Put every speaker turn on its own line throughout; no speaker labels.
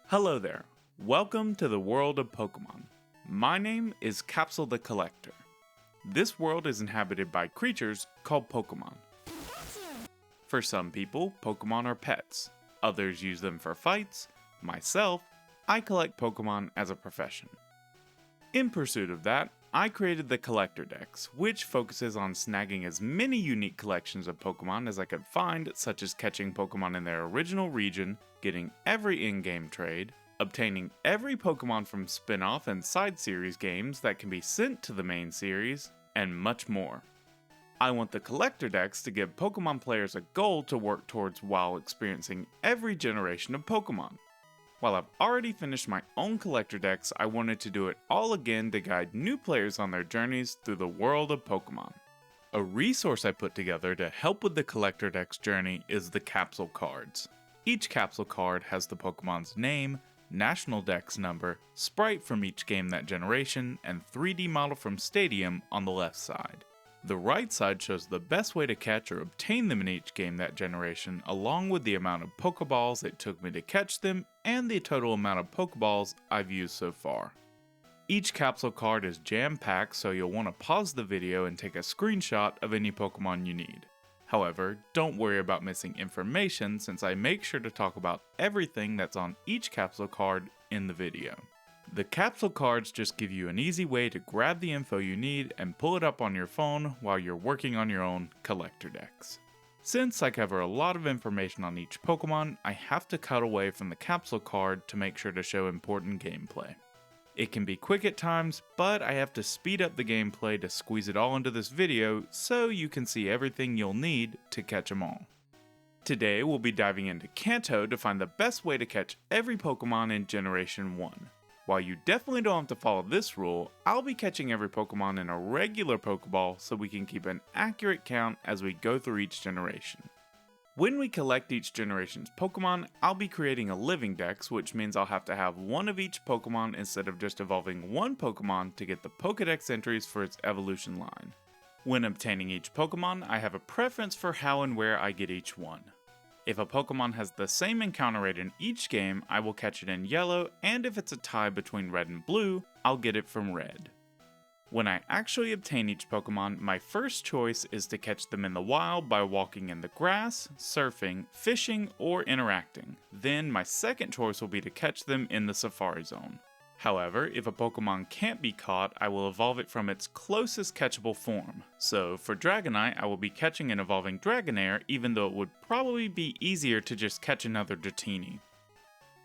Hello there, welcome to the world of Pokemon. My name is Capsule the Collector. This world is inhabited by creatures called Pokemon. For some people, Pokemon are pets. Others use them for fights. Myself, I collect Pokemon as a profession. In pursuit of that, I created the Collector Dex, which focuses on snagging as many unique collections of Pokemon as I could find, such as catching Pokemon in their original region, getting every in-game trade, obtaining every Pokemon from spin-off and side series games that can be sent to the main series, and much more. I want the Collector Dex to give Pokemon players a goal to work towards while experiencing every generation of Pokemon. While I've already finished my own Collector Dex, I wanted to do it all again to guide new players on their journeys through the world of Pokemon. A resource I put together to help with the Collector Dex journey is the capsule cards. Each capsule card has the Pokemon's name, national dex number, sprite from each game that generation, and 3D model from Stadium on the left side. The right side shows the best way to catch or obtain them in each game that generation, along with the amount of Pokeballs it took me to catch them, and the total amount of Pokeballs I've used so far. Each capsule card is jam-packed, so you'll want to pause the video and take a screenshot of any Pokemon you need. However, don't worry about missing information since I make sure to talk about everything that's on each capsule card in the video. The capsule cards just give you an easy way to grab the info you need and pull it up on your phone while you're working on your own Collector Dex. Since I cover a lot of information on each Pokemon, I have to cut away from the capsule card to make sure to show important gameplay. It can be quick at times, but I have to speed up the gameplay to squeeze it all into this video so you can see everything you'll need to catch them all. Today we'll be diving into Kanto to find the best way to catch every Pokemon in Generation 1. While you definitely don't have to follow this rule, I'll be catching every Pokemon in a regular Pokeball so we can keep an accurate count as we go through each generation. When we collect each generation's Pokemon, I'll be creating a living dex, which means I'll have to have one of each Pokemon instead of just evolving one Pokemon to get the Pokedex entries for its evolution line. When obtaining each Pokemon, I have a preference for how and where I get each one. If a Pokemon has the same encounter rate in each game, I will catch it in yellow, and if it's a tie between red and blue, I'll get it from red. When I actually obtain each Pokemon, my first choice is to catch them in the wild by walking in the grass, surfing, fishing, or interacting. Then my second choice will be to catch them in the Safari Zone. However, if a Pokemon can't be caught, I will evolve it from its closest catchable form. So for Dragonite, I will be catching an evolving Dragonair, even though it would probably be easier to just catch another Dratini.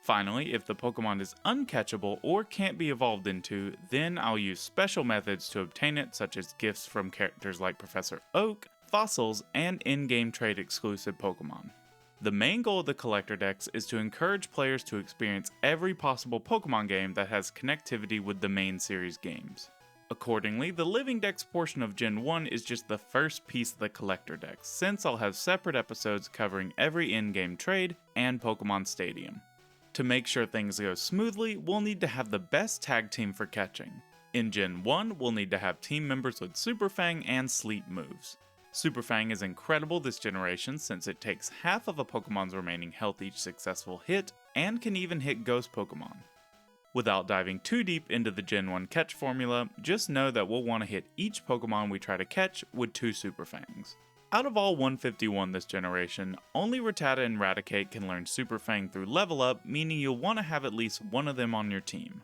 Finally, if the Pokemon is uncatchable or can't be evolved into, then I'll use special methods to obtain it, such as gifts from characters like Professor Oak, fossils, and in-game trade exclusive Pokemon. The main goal of the Collector Dex is to encourage players to experience every possible Pokemon game that has connectivity with the main series games. Accordingly, the Living Dex portion of Gen 1 is just the first piece of the Collector Dex, since I'll have separate episodes covering every in-game trade and Pokemon Stadium. To make sure things go smoothly, we'll need to have the best tag team for catching. In Gen 1, we'll need to have team members with Super Fang and Sleep moves. Super Fang is incredible this generation since it takes half of a Pokemon's remaining health each successful hit, and can even hit Ghost Pokemon. Without diving too deep into the Gen 1 catch formula, just know that we'll want to hit each Pokemon we try to catch with 2 Super Fangs. Out of all 151 this generation, only Ratatta and Raticate can learn Super Fang through level up, meaning you'll want to have at least one of them on your team.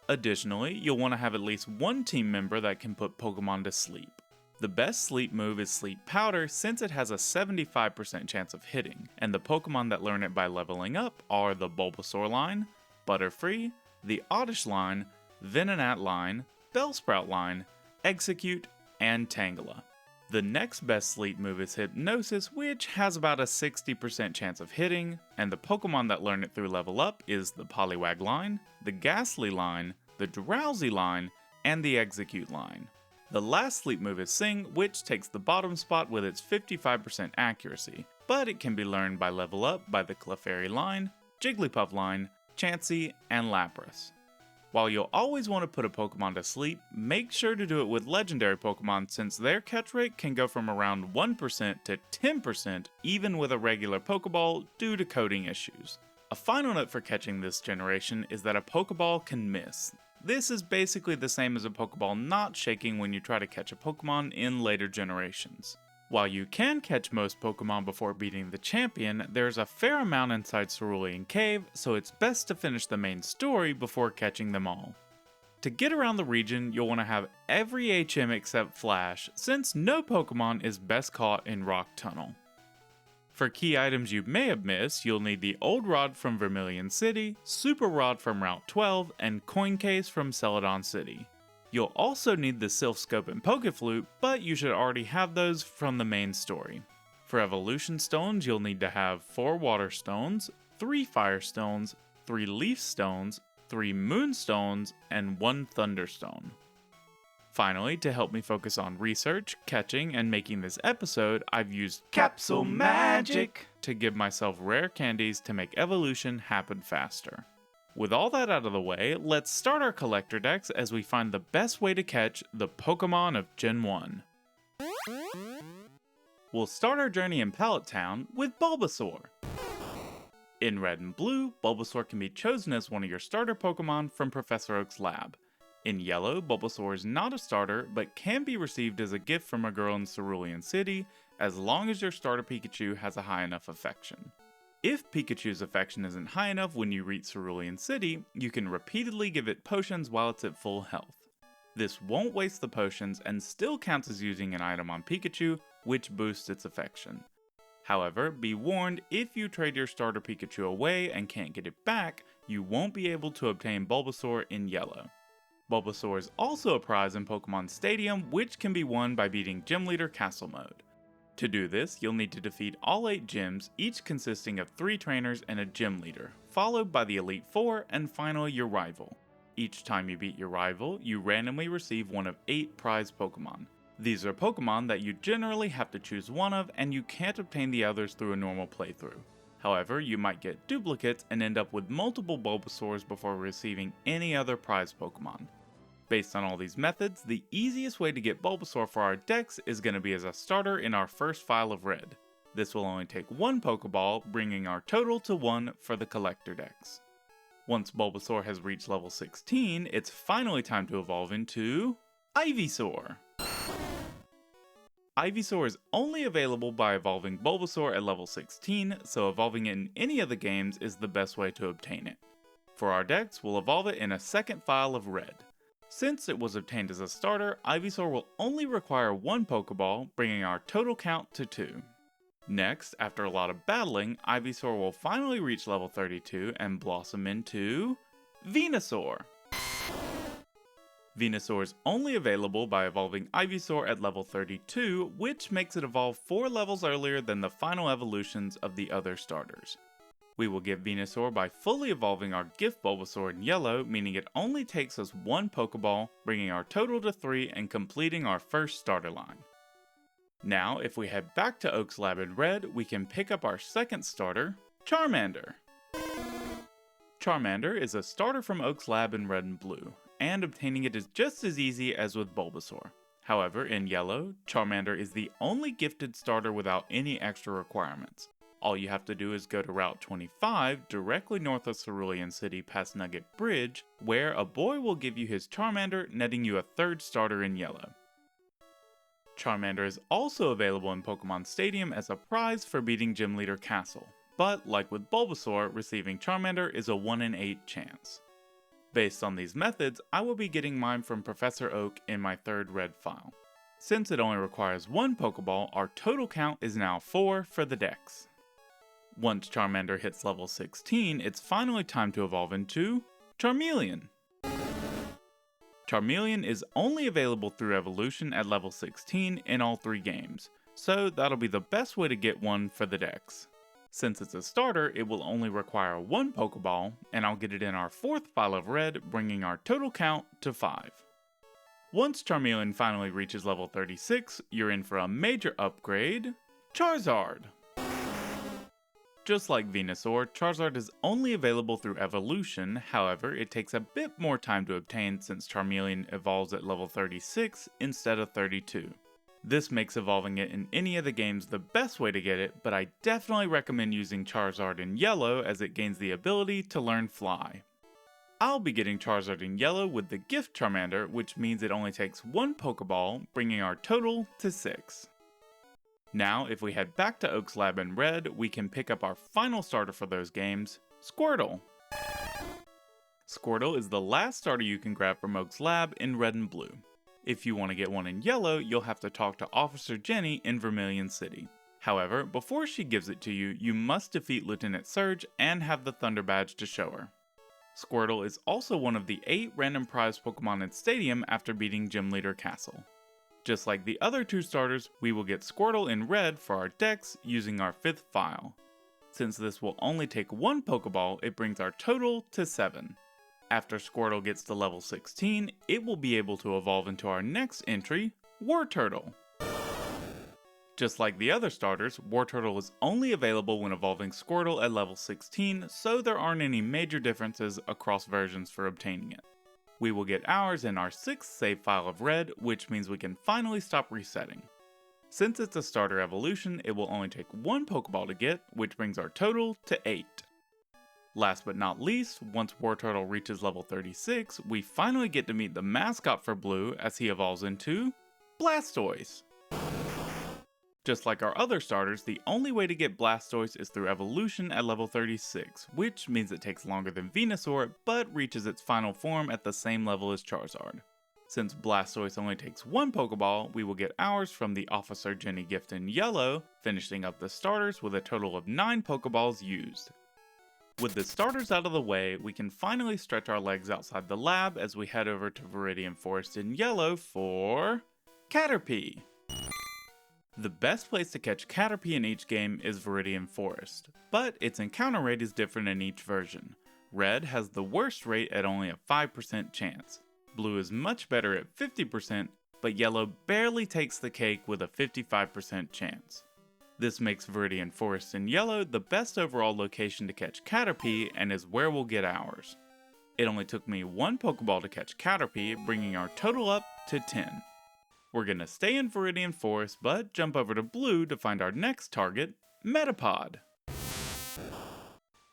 Additionally, you'll want to have at least one team member that can put Pokemon to sleep. The best sleep move is Sleep Powder since it has a 75% chance of hitting, and the Pokemon that learn it by leveling up are the Bulbasaur line, Butterfree, the Oddish line, Venonat line, Bellsprout line, Execute, and Tangela. The next best sleep move is Hypnosis, which has about a 60% chance of hitting, and the Pokemon that learn it through level up is the Poliwag line, the Ghastly line, the Drowsy line, and the Execute line. The last sleep move is Sing, which takes the bottom spot with its 55% accuracy, but it can be learned by level up by the Clefairy line, Jigglypuff line, Chansey, and Lapras. While you'll always want to put a Pokemon to sleep, make sure to do it with legendary Pokemon since their catch rate can go from around 1% to 10% even with a regular Pokeball due to coding issues. A final note for catching this generation is that a Pokeball can miss. This is basically the same as a Pokeball not shaking when you try to catch a Pokemon in later generations. While you can catch most Pokemon before beating the champion, there's a fair amount inside Cerulean Cave, so it's best to finish the main story before catching them all. To get around the region, you'll want to have every HM except Flash, since no Pokemon is best caught in Rock Tunnel. For key items you may have missed, you'll need the Old Rod from Vermilion City, Super Rod from Route 12, and Coin Case from Celadon City. You'll also need the Sylph Scope and Pokeflute, but you should already have those from the main story. For Evolution Stones, you'll need to have 4 Water Stones, 3 Fire Stones, 3 Leaf Stones, 3 Moon Stones, and 1 Thunderstone. Finally, to help me focus on research, catching, and making this episode, I've used Capsule Magic to give myself rare candies to make evolution happen faster. With all that out of the way, let's start our collector decks as we find the best way to catch the Pokemon of Gen 1. We'll start our journey in Pallet Town with Bulbasaur. In Red and Blue, Bulbasaur can be chosen as one of your starter Pokemon from Professor Oak's lab. In Yellow, Bulbasaur is not a starter, but can be received as a gift from a girl in Cerulean City, as long as your starter Pikachu has a high enough affection. If Pikachu's affection isn't high enough when you reach Cerulean City, you can repeatedly give it potions while it's at full health. This won't waste the potions and still counts as using an item on Pikachu, which boosts its affection. However, be warned, if you trade your starter Pikachu away and can't get it back, you won't be able to obtain Bulbasaur in Yellow. Bulbasaur is also a prize in Pokemon Stadium, which can be won by beating Gym Leader Castle Mode. To do this, you'll need to defeat all 8 gyms, each consisting of 3 trainers and a gym leader, followed by the Elite 4 and finally your rival. Each time you beat your rival, you randomly receive one of 8 prize Pokemon. These are Pokemon that you generally have to choose one of, and you can't obtain the others through a normal playthrough. However, you might get duplicates and end up with multiple Bulbasaurs before receiving any other prize Pokemon. Based on all these methods, the easiest way to get Bulbasaur for our decks is going to be as a starter in our first file of Red. This will only take 1 Pokeball, bringing our total to 1 for the collector decks. Once Bulbasaur has reached level 16, it's finally time to evolve into Ivysaur. Ivysaur is only available by evolving Bulbasaur at level 16, so evolving it in any of the games is the best way to obtain it. For our decks, we'll evolve it in a second file of Red. Since it was obtained as a starter, Ivysaur will only require 1 Pokeball, bringing our total count to 2. Next, after a lot of battling, Ivysaur will finally reach level 32 and blossom into Venusaur. Venusaur is only available by evolving Ivysaur at level 32, which makes it evolve 4 levels earlier than the final evolutions of the other starters. We will get Venusaur by fully evolving our Gift Bulbasaur in Yellow, meaning it only takes us 1 Pokeball, bringing our total to 3 and completing our first starter line. Now, if we head back to Oak's lab in Red, we can pick up our second starter, Charmander. Charmander is a starter from Oak's lab in Red and Blue, and obtaining it is just as easy as with Bulbasaur. However, in Yellow, Charmander is the only gifted starter without any extra requirements. All you have to do is go to Route 25, directly north of Cerulean City past Nugget Bridge, where a boy will give you his Charmander, netting you a 3rd starter in Yellow. Charmander is also available in Pokemon Stadium as a prize for beating Gym Leader Castle, but like with Bulbasaur, receiving Charmander is a 1 in 8 chance. Based on these methods, I will be getting mine from Professor Oak in my 3rd Red file. Since it only requires 1 Pokeball, our total count is now 4 for the decks. Once Charmander hits level 16, it's finally time to evolve into Charmeleon. Charmeleon is only available through evolution at level 16 in all 3 games, so that'll be the best way to get one for the decks. Since it's a starter, it will only require 1 Pokeball, and I'll get it in our 4th file of Red, bringing our total count to 5. Once Charmeleon finally reaches level 36, you're in for a major upgrade, Charizard. Just like Venusaur, Charizard is only available through evolution, however it takes a bit more time to obtain since Charmeleon evolves at level 36 instead of 32. This makes evolving it in any of the games the best way to get it, but I definitely recommend using Charizard in Yellow as it gains the ability to learn Fly. I'll be getting Charizard in Yellow with the Gift Charmander, which means it only takes one Pokeball, bringing our total to 6. Now, if we head back to Oak's Lab in Red, we can pick up our final starter for those games, Squirtle. Squirtle is the last starter you can grab from Oak's Lab in Red and Blue. If you want to get one in Yellow, you'll have to talk to Officer Jenny in Vermilion City. However, before she gives it to you, you must defeat Lieutenant Surge and have the Thunder Badge to show her. Squirtle is also one of the 8 random prize Pokemon in Stadium after beating Gym Leader Castle. Just like the other 2 starters, we will get Squirtle in Red for our dex using our 5th file. Since this will only take one Pokeball, it brings our total to 7. After Squirtle gets to level 16, it will be able to evolve into our next entry, Wartortle. Just like the other starters, Wartortle is only available when evolving Squirtle at level 16, so there aren't any major differences across versions for obtaining it. We will get ours in our 6th save file of Red, which means we can finally stop resetting. Since it's a starter evolution, it will only take one Pokeball to get, which brings our total to 8. Last but not least, once Wartortle reaches level 36, we finally get to meet the mascot for Blue as he evolves into Blastoise. Just like our other starters, the only way to get Blastoise is through evolution at level 36, which means it takes longer than Venusaur, but reaches its final form at the same level as Charizard. Since Blastoise only takes one Pokeball, we will get ours from the Officer Jenny gift in Yellow, finishing up the starters with a total of 9 Pokeballs used. With the starters out of the way, we can finally stretch our legs outside the lab as we head over to Viridian Forest in Yellow for Caterpie. The best place to catch Caterpie in each game is Viridian Forest, but its encounter rate is different in each version. Red has the worst rate at only a 5% chance. Blue is much better at 50%, but Yellow barely takes the cake with a 55% chance. This makes Viridian Forest in Yellow the best overall location to catch Caterpie and is where we'll get ours. It only took me one Pokeball to catch Caterpie, bringing our total up to 10. We're gonna stay in Viridian Forest, but jump over to Blue to find our next target, Metapod.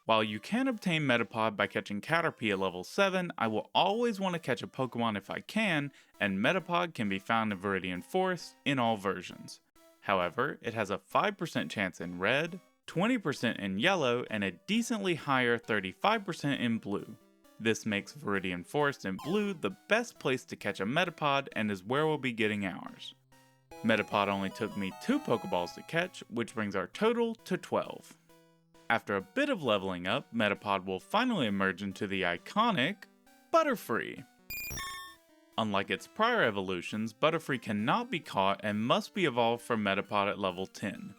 While you can obtain Metapod by catching Caterpie at level 7, I will always want to catch a Pokemon if I can, and Metapod can be found in Viridian Forest in all versions. However, it has a 5% chance in Red, 20% in Yellow, and a decently higher 35% in Blue. This makes Viridian Forest in Blue the best place to catch a Metapod and is where we'll be getting ours. Metapod only took me 2 Pokeballs to catch, which brings our total to 12. After a bit of leveling up, Metapod will finally emerge into the iconic Butterfree. Unlike its prior evolutions, Butterfree cannot be caught and must be evolved from Metapod at level 10.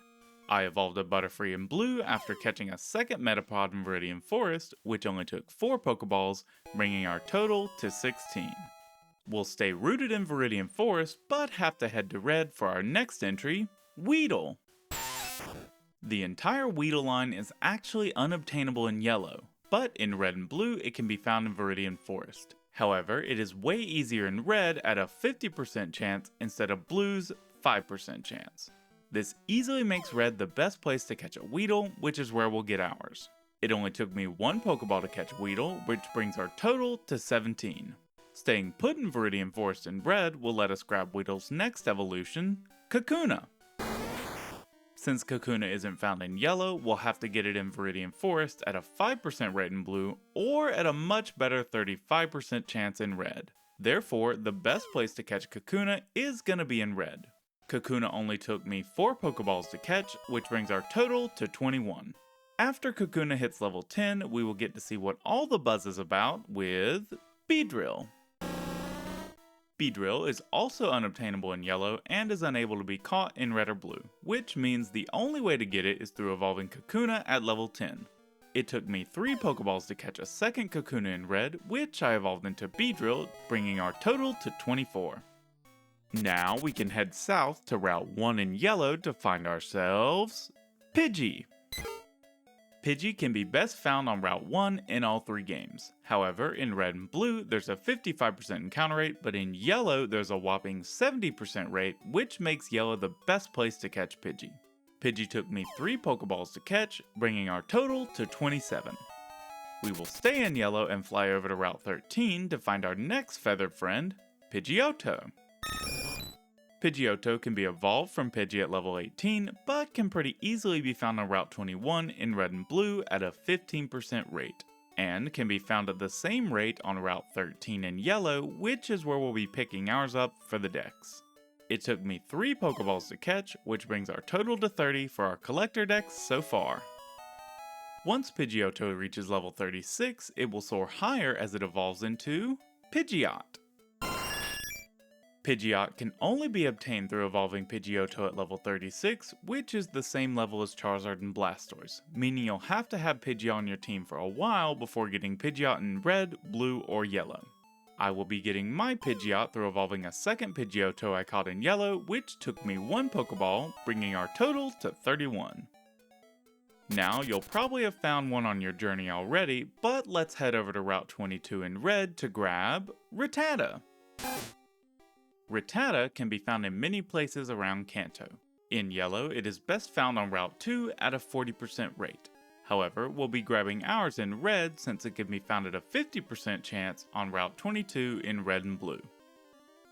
I evolved a Butterfree in Blue after catching a second Metapod in Viridian Forest, which only took 4 Pokeballs, bringing our total to 16. We'll stay rooted in Viridian Forest, but have to head to Red for our next entry, Weedle. The entire Weedle line is actually unobtainable in Yellow, but in Red and Blue it can be found in Viridian Forest. However, it is way easier in Red at a 50% chance instead of Blue's 5% chance. This easily makes Red the best place to catch a Weedle, which is where we'll get ours. It only took me 1 Pokeball to catch Weedle, which brings our total to 17. Staying put in Viridian Forest in Red will let us grab Weedle's next evolution, Kakuna. Since Kakuna isn't found in Yellow, we'll have to get it in Viridian Forest at a 5% rate in Blue, or at a much better 35% chance in Red. Therefore, the best place to catch Kakuna is gonna be in Red. Kakuna only took me 4 Pokeballs to catch, which brings our total to 21. After Kakuna hits level 10, we will get to see what all the buzz is about with Beedrill. Beedrill is also unobtainable in Yellow and is unable to be caught in Red or Blue, which means the only way to get it is through evolving Kakuna at level 10. It took me 3 Pokeballs to catch a second Kakuna in Red, which I evolved into Beedrill, bringing our total to 24. Now we can head south to Route 1 in Yellow to find ourselves Pidgey. Pidgey can be best found on Route 1 in all 3 games. However, in Red and Blue, there's a 55% encounter rate, but in Yellow, there's a whopping 70% rate, which makes Yellow the best place to catch Pidgey. Pidgey took me 3 Pokeballs to catch, bringing our total to 27. We will stay in Yellow and fly over to Route 13 to find our next feathered friend, Pidgeotto. Pidgeotto can be evolved from Pidgey at level 18, but can pretty easily be found on Route 21 in Red and Blue at a 15% rate, and can be found at the same rate on Route 13 in Yellow, which is where we'll be picking ours up for the Dex. It took me 3 Pokeballs to catch, which brings our total to 30 for our Collector Dex so far. Once Pidgeotto reaches level 36, it will soar higher as it evolves into Pidgeot. Pidgeot can only be obtained through evolving Pidgeotto at level 36, which is the same level as Charizard and Blastoise, meaning you'll have to have Pidgeot on your team for a while before getting Pidgeot in Red, Blue, or Yellow. I will be getting my Pidgeot through evolving a second Pidgeotto I caught in Yellow, which took me 1 Pokeball, bringing our total to 31. Now, you'll probably have found one on your journey already, but let's head over to Route 22 in Red to grab Ratatta. Ratatta can be found in many places around Kanto. In Yellow, it is best found on Route 2 at a 40% rate. However, we'll be grabbing ours in Red since it can be found at a 50% chance on Route 22 in Red and Blue.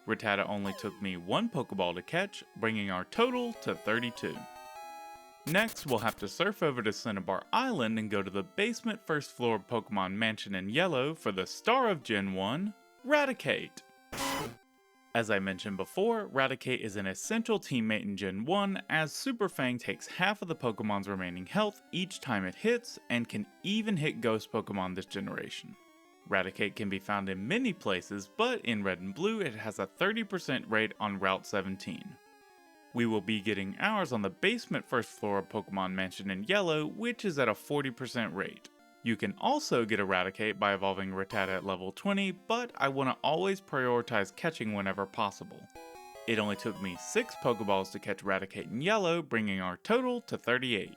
Ratatta only took me 1 Pokeball to catch, bringing our total to 32. Next, we'll have to surf over to Cinnabar Island and go to the basement first floor Pokemon Mansion in Yellow for the star of Gen 1, Raticate. As I mentioned before, Raticate is an essential teammate in Gen 1 as Super Fang takes half of the Pokemon's remaining health each time it hits and can even hit Ghost Pokemon this generation. Raticate can be found in many places, but in Red and Blue it has a 30% rate on Route 17. We will be getting ours on the basement first floor of Pokemon Mansion in Yellow, which is at a 40% rate. You can also get Raticate by evolving Rattata at level 20, but I want to always prioritize catching whenever possible. It only took me 6 Pokeballs to catch Raticate in Yellow, bringing our total to 38.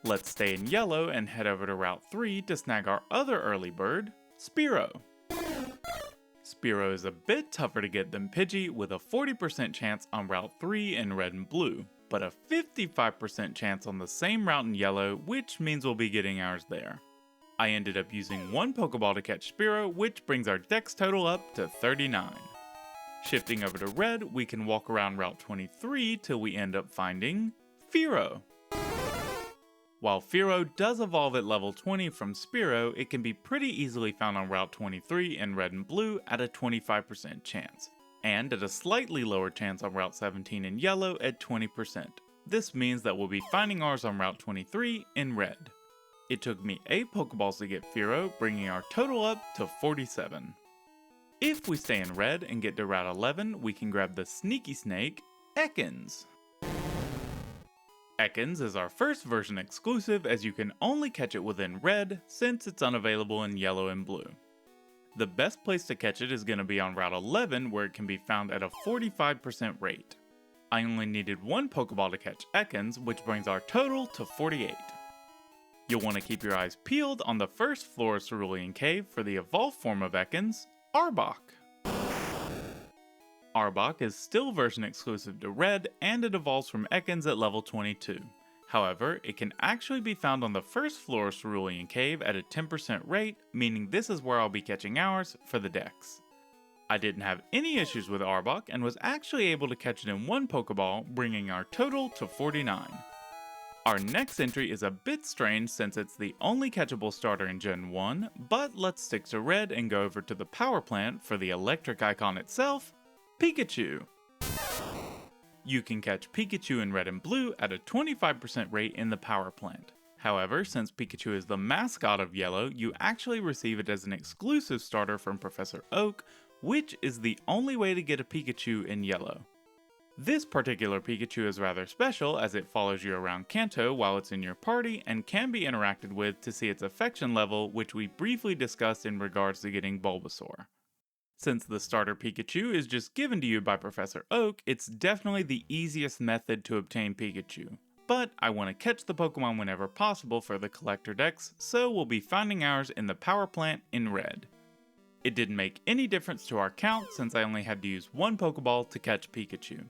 Let's stay in Yellow and head over to Route 3 to snag our other early bird, Spearow. Spearow is a bit tougher to get than Pidgey with a 40% chance on Route 3 in Red and Blue, but a 55% chance on the same route in Yellow, which means we'll be getting ours there. I ended up using 1 Pokeball to catch Spearow, which brings our Dex total up to 39. Shifting over to Red, we can walk around Route 23 till we end up finding Fearow. While Fearow does evolve at level 20 from Spearow, it can be pretty easily found on Route 23 in Red and Blue at a 25% chance, and at a slightly lower chance on Route 17 in Yellow at 20%. This means that we'll be finding ours on Route 23 in Red. It took me 8 Pokeballs to get Fearow, bringing our total up to 47. If we stay in Red and get to Route 11, we can grab the sneaky snake, Ekans. Ekans is our first version exclusive as you can only catch it within Red since it's unavailable in Yellow and Blue. The best place to catch it is going to be on Route 11 where it can be found at a 45% rate. I only needed 1 Pokeball to catch Ekans, which brings our total to 48. You'll want to keep your eyes peeled on the first floor of Cerulean Cave for the evolved form of Ekans, Arbok. Arbok is still version exclusive to Red, and it evolves from Ekans at level 22. However, it can actually be found on the first floor of Cerulean Cave at a 10% rate, meaning this is where I'll be catching ours for the Dex. I didn't have any issues with Arbok and was actually able to catch it in 1 Pokeball, bringing our total to 49. Our next entry is a bit strange since it's the only catchable starter in Gen 1, but let's stick to Red and go over to the power plant for the electric icon itself, Pikachu. You can catch Pikachu in Red and Blue at a 25% rate in the power plant. However, since Pikachu is the mascot of Yellow, you actually receive it as an exclusive starter from Professor Oak, which is the only way to get a Pikachu in Yellow. This particular Pikachu is rather special as it follows you around Kanto while it's in your party and can be interacted with to see its affection level, which we briefly discussed in regards to getting Bulbasaur. Since the starter Pikachu is just given to you by Professor Oak, it's definitely the easiest method to obtain Pikachu. but I want to catch the Pokemon whenever possible for the Collector Dex, so we'll be finding ours in the Power Plant in red. It didn't make any difference to our count since I only had to use one Pokeball to catch Pikachu.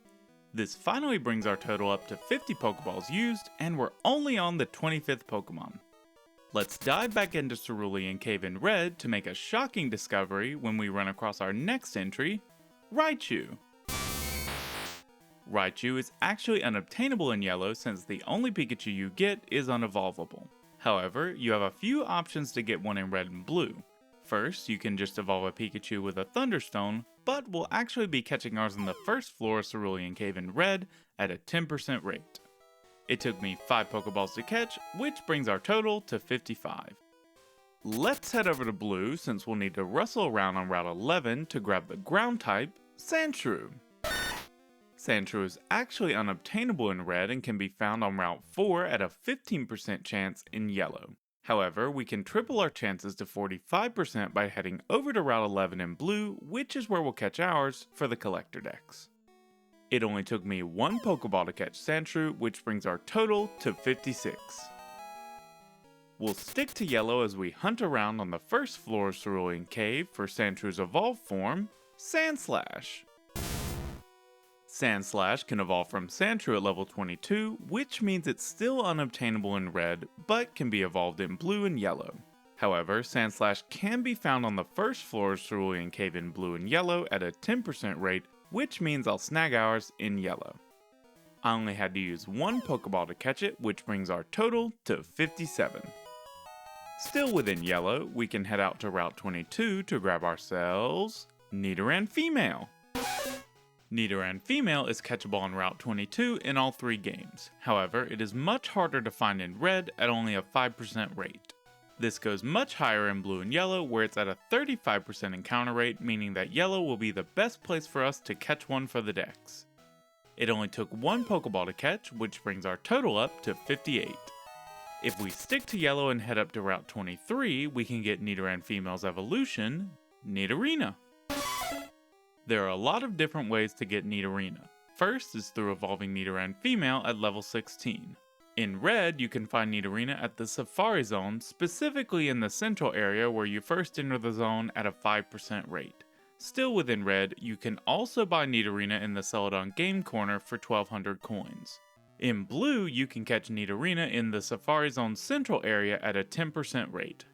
This finally brings our total up to 50 Pokeballs used, and we're only on the 25th Pokemon. Let's dive back into Cerulean Cave in red to make a shocking discovery when we run across our next entry, Raichu. Raichu is actually unobtainable in yellow since the only Pikachu you get is unevolvable. However, you have a few options to get one in red and blue. First, you can just evolve a Pikachu with a Thunderstone, but we'll actually be catching ours in the first floor of Cerulean Cave in red at a 10% rate. It took me 5 Pokeballs to catch, which brings our total to 55. Let's head over to blue since we'll need to rustle around on Route 11 to grab the ground type, Sandshrew. Sandshrew is actually unobtainable in red and can be found on Route 4 at a 15% chance in yellow. However, we can triple our chances to 45% by heading over to Route 11 in blue, which is where we'll catch ours for the Collector Dex. It only took me 1 Pokeball to catch Sandshrew, which brings our total to 56. We'll stick to yellow as we hunt around on the first floor of Cerulean Cave for Sandshrew's evolved form, Sandslash. Sandslash can evolve from Sandshrew at level 22, which means it's still unobtainable in red, but can be evolved in blue and yellow. However, Sandslash can be found on the first floor of Cerulean Cave in blue and yellow at a 10% rate, which means I'll snag ours in yellow. I only had to use 1 Pokeball to catch it, which brings our total to 57. Still within yellow, we can head out to Route 22 to grab ourselves Nidoran Female. Nidoran Female is catchable on Route 22 in all 3 games. However, it is much harder to find in red at only a 5% rate. This goes much higher in blue and yellow where it's at a 35% encounter rate, meaning that yellow will be the best place for us to catch one for the dex. It only took 1 Pokeball to catch, which brings our total up to 58. If we stick to yellow and head up to Route 23, we can get Nidoran Female's evolution, Nidorina. There are a lot of different ways to get Nidorina. First is through evolving Nidoran Female at level 16. In red, you can find Nidorina at the Safari Zone, specifically in the central area where you first enter the zone at a 5% rate. Still within red, you can also buy Nidorina in the Celadon Game Corner for 1200 coins. In blue, you can catch Nidorina in the Safari Zone central area at a 10% rate.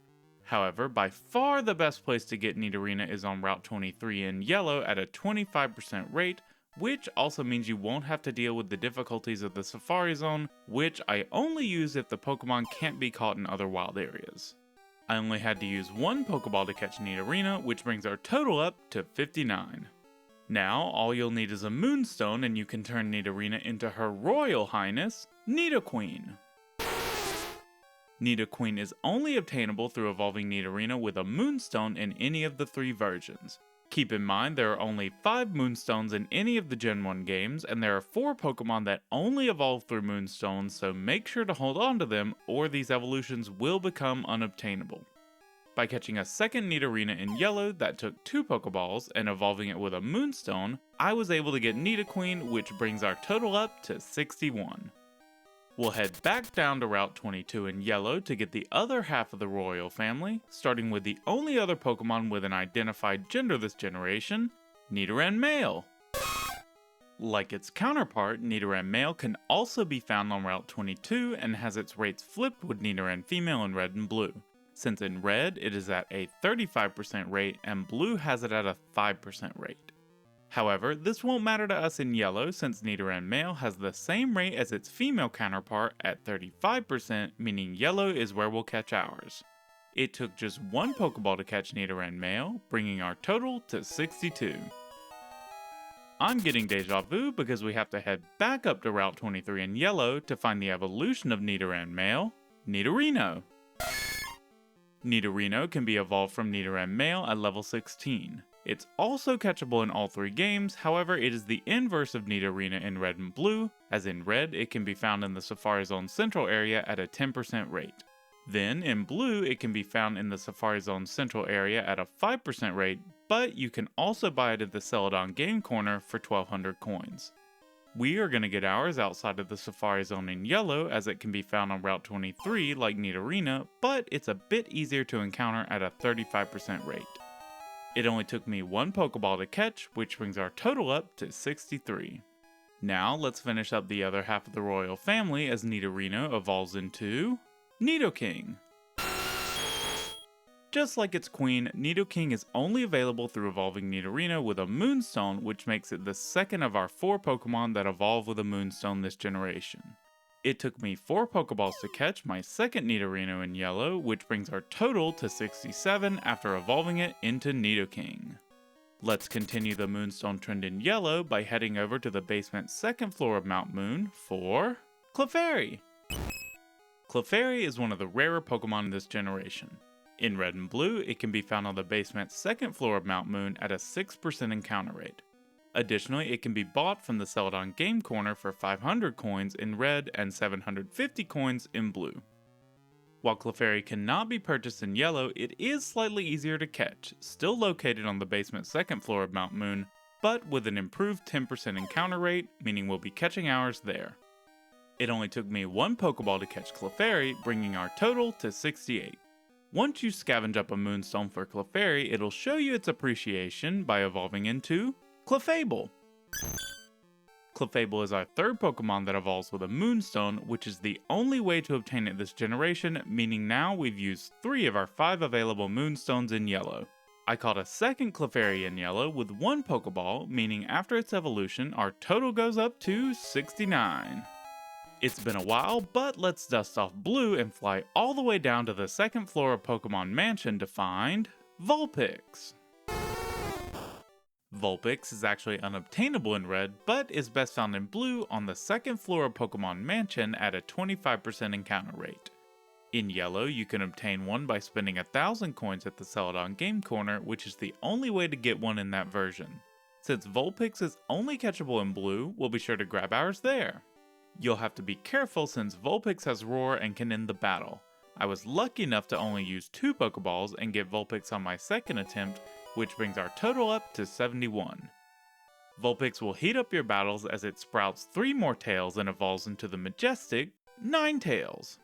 However, by far the best place to get Nidorina is on Route 23 in yellow at a 25% rate, which also means you won't have to deal with the difficulties of the Safari Zone, which I only use if the Pokemon can't be caught in other wild areas. I only had to use 1 Pokeball to catch Nidorina, which brings our total up to 59. Now, all you'll need is a Moonstone and you can turn Nidorina into Her Royal Highness, Nidoqueen. Nidoqueen is only obtainable through evolving Nidorina with a Moonstone in any of the 3 versions. Keep in mind there are only 5 Moonstones in any of the Gen 1 games, and there are 4 Pokemon that only evolve through Moonstones, so make sure to hold on to them or these evolutions will become unobtainable. By catching a second Nidorina in yellow that took 2 Pokeballs and evolving it with a Moonstone, I was able to get Nidoqueen, which brings our total up to 61. We'll head back down to Route 22 in yellow to get the other half of the royal family, starting with the only other Pokemon with an identified gender this generation, Nidoran Male. Like its counterpart, Nidoran Male can also be found on Route 22 and has its rates flipped with Nidoran Female in red and blue. Since in red it is at a 35% rate and blue has it at a 5% rate. However, this won't matter to us in yellow since Nidoran Male has the same rate as its female counterpart at 35%, meaning yellow is where we'll catch ours. It took just 1 Pokeball to catch Nidoran Male, bringing our total to 62. I'm getting deja vu because we have to head back up to Route 23 in yellow to find the evolution of Nidoran Male, Nidorino. Nidorino can be evolved from Nidoran Male at level 16. It's also catchable in all 3 games, however it is the inverse of Nidorina in red and blue, as in red it can be found in the Safari Zone central area at a 10% rate. Then in blue it can be found in the Safari Zone central area at a 5% rate, but you can also buy it at the Celadon Game Corner for 1200 coins. We are going to get ours outside of the Safari Zone in yellow, as it can be found on Route 23 like Nidorina, but it's a bit easier to encounter at a 35% rate. It only took me one Pokeball to catch, which brings our total up to 63. Now let's finish up the other half of the royal family as Nidorino evolves into Nidoking. Just like its queen, Nidoking is only available through evolving Nidorino with a Moonstone, which makes it the second of our 4 Pokemon that evolve with a Moonstone this generation. It took me 4 Pokeballs to catch my second Nidorino in yellow, which brings our total to 67 after evolving it into Nidoking. Let's continue the Moonstone trend in yellow by heading over to the basement's second floor of Mount Moon for Clefairy. Clefairy is one of the rarer Pokemon in this generation. In red and blue, it can be found on the basement's second floor of Mount Moon at a 6% encounter rate. Additionally, it can be bought from the Celadon Game Corner for 500 coins in red and 750 coins in blue. While Clefairy cannot be purchased in yellow, it is slightly easier to catch, still located on the basement's second floor of Mount Moon, but with an improved 10% encounter rate, meaning we'll be catching ours there. It only took me one Pokeball to catch Clefairy, bringing our total to 68. Once you scavenge up a Moonstone for Clefairy, it'll show you its appreciation by evolving into Clefable. Clefable is our third Pokemon that evolves with a Moonstone, which is the only way to obtain it this generation, meaning now we've used 3 of our 5 available Moonstones in yellow. I caught a second Clefairy in yellow with 1 Pokeball, meaning after its evolution, our total goes up to 69. It's been a while, but let's dust off blue and fly all the way down to the second floor of Pokemon Mansion to find Vulpix. Vulpix is actually unobtainable in red, but is best found in blue on the second floor of Pokemon Mansion at a 25% encounter rate. In yellow, you can obtain one by spending 1,000 coins at the Celadon Game Corner, which is the only way to get one in that version. Since Vulpix is only catchable in blue, we'll be sure to grab ours there. You'll have to be careful since Vulpix has Roar and can end the battle. I was lucky enough to only use 2 Pokeballs and get Vulpix on my second attempt, which brings our total up to 71. Vulpix will heat up your battles as it sprouts 3 more tails and evolves into the majestic Ninetales.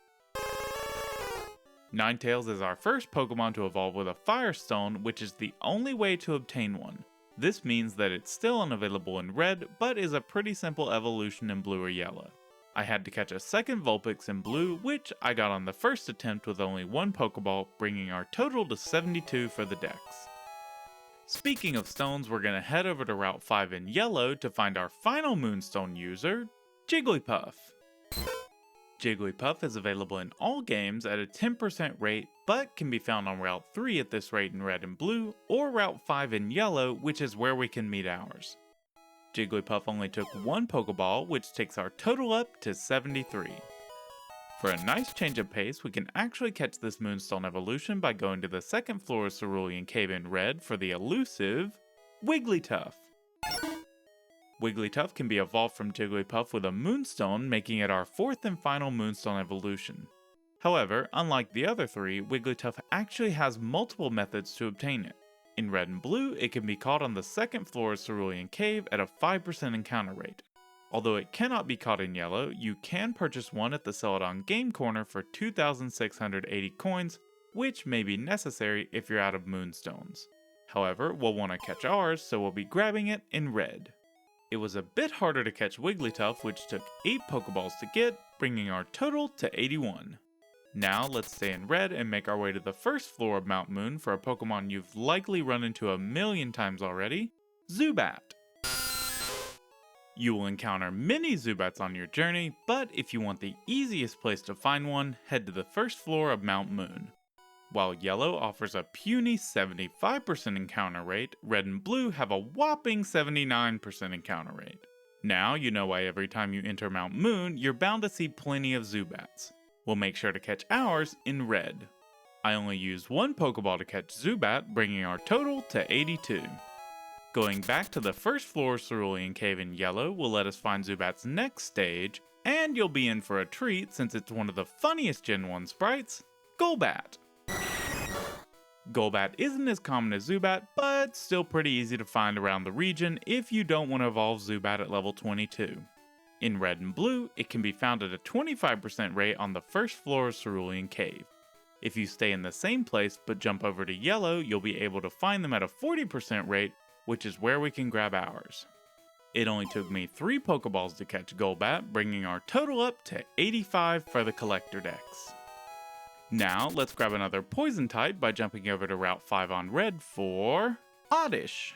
Ninetales is our first Pokemon to evolve with a Firestone, which is the only way to obtain one. This means that it's still unavailable in red, but is a pretty simple evolution in blue or yellow. I had to catch a second Vulpix in blue, which I got on the first attempt with only 1 Pokeball, bringing our total to 72 for the dex. Speaking of stones, we're going to head over to Route 5 in yellow to find our final Moonstone user, Jigglypuff. Jigglypuff is available in all games at a 10% rate, but can be found on Route 3 at this rate in red and blue, or Route 5 in yellow, which is where we can meet ours. Jigglypuff only took 1 Pokeball, which takes our total up to 73. For a nice change of pace, we can actually catch this Moonstone evolution by going to the second floor of Cerulean Cave in red for the elusive Wigglytuff. Wigglytuff can be evolved from Jigglypuff with a Moonstone, making it our 4th and final Moonstone evolution. However, unlike the other 3, Wigglytuff actually has multiple methods to obtain it. In red and blue, it can be caught on the second floor of Cerulean Cave at a 5% encounter rate. Although it cannot be caught in yellow, you can purchase one at the Celadon Game Corner for 2,680 coins, which may be necessary if you're out of Moonstones. However, we'll want to catch ours, so we'll be grabbing it in red. It was a bit harder to catch Wigglytuff, which took 8 Pokeballs to get, bringing our total to 81. Now let's stay in red and make our way to the first floor of Mount Moon for a Pokemon you've likely run into 1,000,000 times already, Zubat. You will encounter many Zubats on your journey, but if you want the easiest place to find one, head to the first floor of Mount Moon. While yellow offers a puny 75% encounter rate, red and blue have a whopping 79% encounter rate. Now you know why every time you enter Mount Moon, you're bound to see plenty of Zubats. We'll make sure to catch ours in red. I only used 1 Pokeball to catch Zubat, bringing our total to 82. Going back to the first floor of Cerulean Cave in yellow will let us find Zubat's next stage, and you'll be in for a treat since it's one of the funniest Gen 1 sprites, Golbat. Golbat isn't as common as Zubat, but still pretty easy to find around the region if you don't want to evolve Zubat at level 22. In red and blue, it can be found at a 25% rate on the first floor of Cerulean Cave. If you stay in the same place but jump over to yellow, you'll be able to find them at a 40% rate, which is where we can grab ours. It only took me 3 Pokeballs to catch Golbat, bringing our total up to 85 for the Collector Dex. Now, let's grab another Poison type by jumping over to Route 5 on red for Oddish.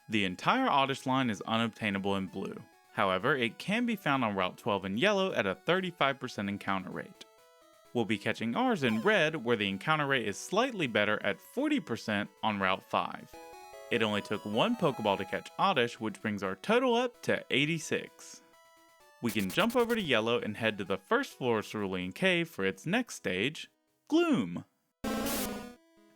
The entire Oddish line is unobtainable in blue. However, it can be found on Route 12 in yellow at a 35% encounter rate. We'll be catching ours in red, where the encounter rate is slightly better at 40% on Route 5. It only took 1 Pokeball to catch Oddish, which brings our total up to 86. We can jump over to yellow and head to the first floor of Cerulean Cave for its next stage, Gloom.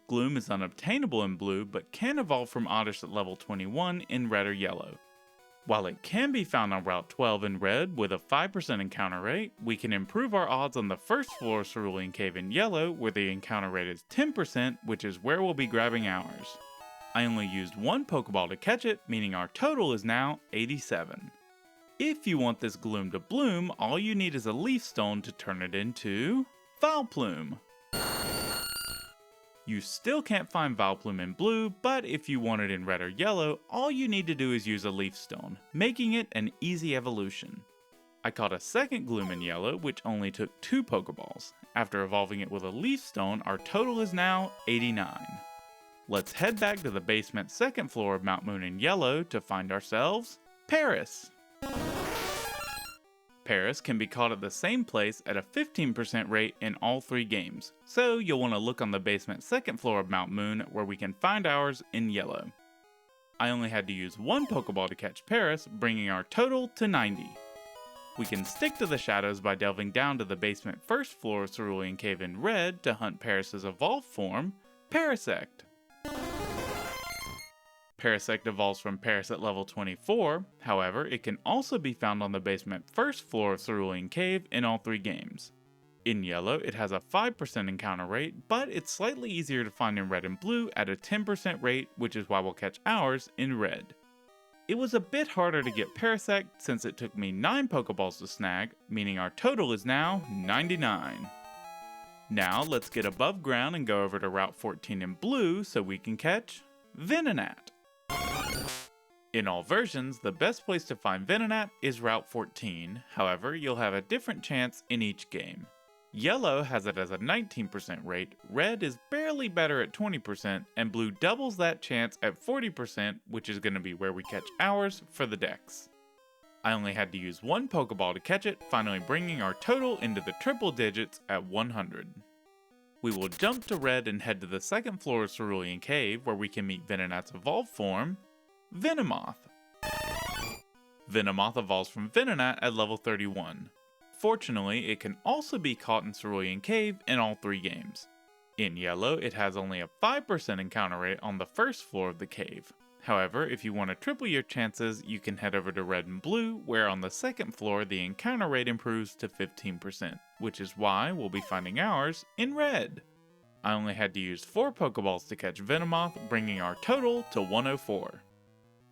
Gloom is unobtainable in blue, but can evolve from Oddish at level 21 in red or yellow. While it can be found on Route 12 in red with a 5% encounter rate, we can improve our odds on the first floor of Cerulean Cave in yellow, where the encounter rate is 10%, which is where we'll be grabbing ours. I only used 1 Pokeball to catch it, meaning our total is now 87. If you want this Gloom to bloom, all you need is a Leaf Stone to turn it into Vileplume. You still can't find Vileplume in blue, but if you want it in red or yellow, all you need to do is use a Leaf Stone, making it an easy evolution. I caught a second Gloom in yellow, which only took 2 Pokeballs. After evolving it with a Leaf Stone, our total is now 89. Let's head back to the basement second floor of Mount Moon in yellow to find ourselves Paris. Paris can be caught at the same place at a 15% rate in all 3 games, so you'll want to look on the basement second floor of Mount Moon where we can find ours in yellow. I only had to use 1 Pokeball to catch Paris, bringing our total to 90. We can stick to the shadows by delving down to the basement first floor of Cerulean Cave in red to hunt Paris' evolved form, Parasect. Parasect evolves from Paris at level 24, however, it can also be found on the basement first floor of Cerulean Cave in all 3 games. In yellow, it has a 5% encounter rate, but it's slightly easier to find in red and blue at a 10% rate, which is why we'll catch ours in red. It was a bit harder to get Parasect since it took me 9 Pokeballs to snag, meaning our total is now 99. Now let's get above ground and go over to Route 14 in blue so we can catch Venonat. In all versions, the best place to find Venonat is Route 14, however, you'll have a different chance in each game. Yellow has it as a 19% rate, red is barely better at 20%, and blue doubles that chance at 40%, which is going to be where we catch ours for the dex. I only had to use 1 Pokeball to catch it, finally bringing our total into the triple digits at 100. We will jump to red and head to the second floor of Cerulean Cave where we can meet Venonat's evolved form, Venomoth. Venomoth evolves from Venonat at level 31. Fortunately, it can also be caught in Cerulean Cave in all 3 games. In yellow, it has only a 5% encounter rate on the first floor of the cave. However, if you want to triple your chances, you can head over to red and blue, where on the second floor the encounter rate improves to 15%, which is why we'll be finding ours in red. I only had to use 4 Pokeballs to catch Venomoth, bringing our total to 104.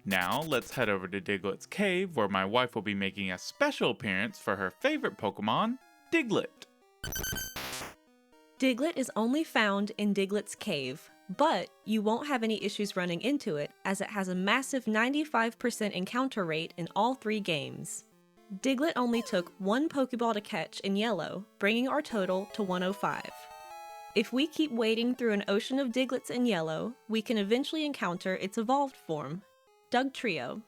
Now, let's head over to Diglett's cave, where my wife will be making a special appearance for her favorite Pokemon, Diglett.
Diglett is only found in Diglett's cave, but you won't have any issues running into it as it has a massive 95% encounter rate in all 3 games. Diglett only took 1 Pokeball to catch in yellow, bringing our total to 105. If we keep wading through an ocean of Digletts in yellow, we can eventually encounter its evolved form, Dugtrio.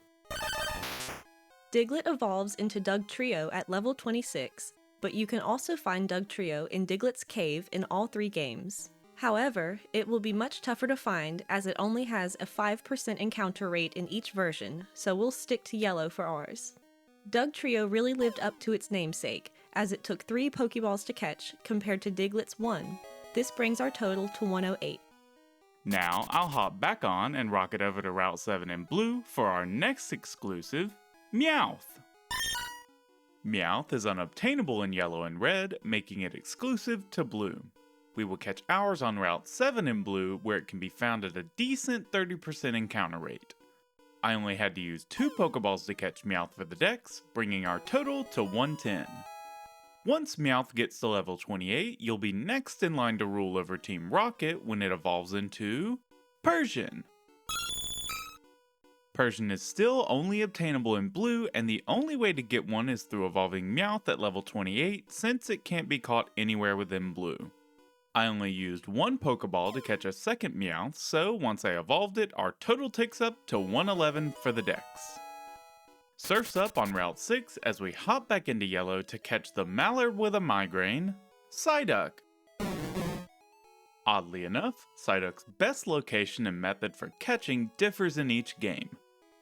Diglett evolves into Dugtrio at level 26, but you can also find Dugtrio in Diglett's cave in all 3 games. However, it will be much tougher to find as it only has a 5% encounter rate in each version, so we'll stick to yellow for ours. Dugtrio really lived up to its namesake, as it took 3 Pokeballs to catch compared to Diglett's 1. This brings our total to 108.
Now, I'll hop back on and rocket over to Route 7 in blue for our next exclusive, Meowth. Meowth is unobtainable in yellow and red, making it exclusive to blue. We will catch ours on Route 7 in blue, where it can be found at a decent 30% encounter rate. I only had to use 2 Pokeballs to catch Meowth for the Dex, bringing our total to 110. Once Meowth gets to level 28, you'll be next in line to rule over Team Rocket when it evolves into Persian. Persian is still only obtainable in blue, and the only way to get one is through evolving Meowth at level 28 since it can't be caught anywhere within blue. I only used 1 Pokeball to catch a second Meowth, so once I evolved it, our total ticks up to 111 for the Dex. Surf's up on Route 6 as we hop back into yellow to catch the Mallard with a migraine, Psyduck. Oddly enough, Psyduck's best location and method for catching differs in each game.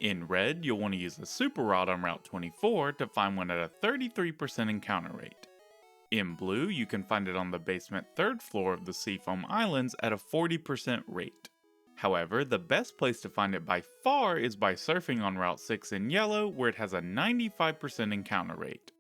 In red, you'll want to use a Super Rod on Route 24 to find one at a 33% encounter rate. In blue, you can find it on the basement 3rd floor of the Seafoam Islands at a 40% rate. However, the best place to find it by far is by surfing on Route 6 in yellow, where it has a 95% encounter rate.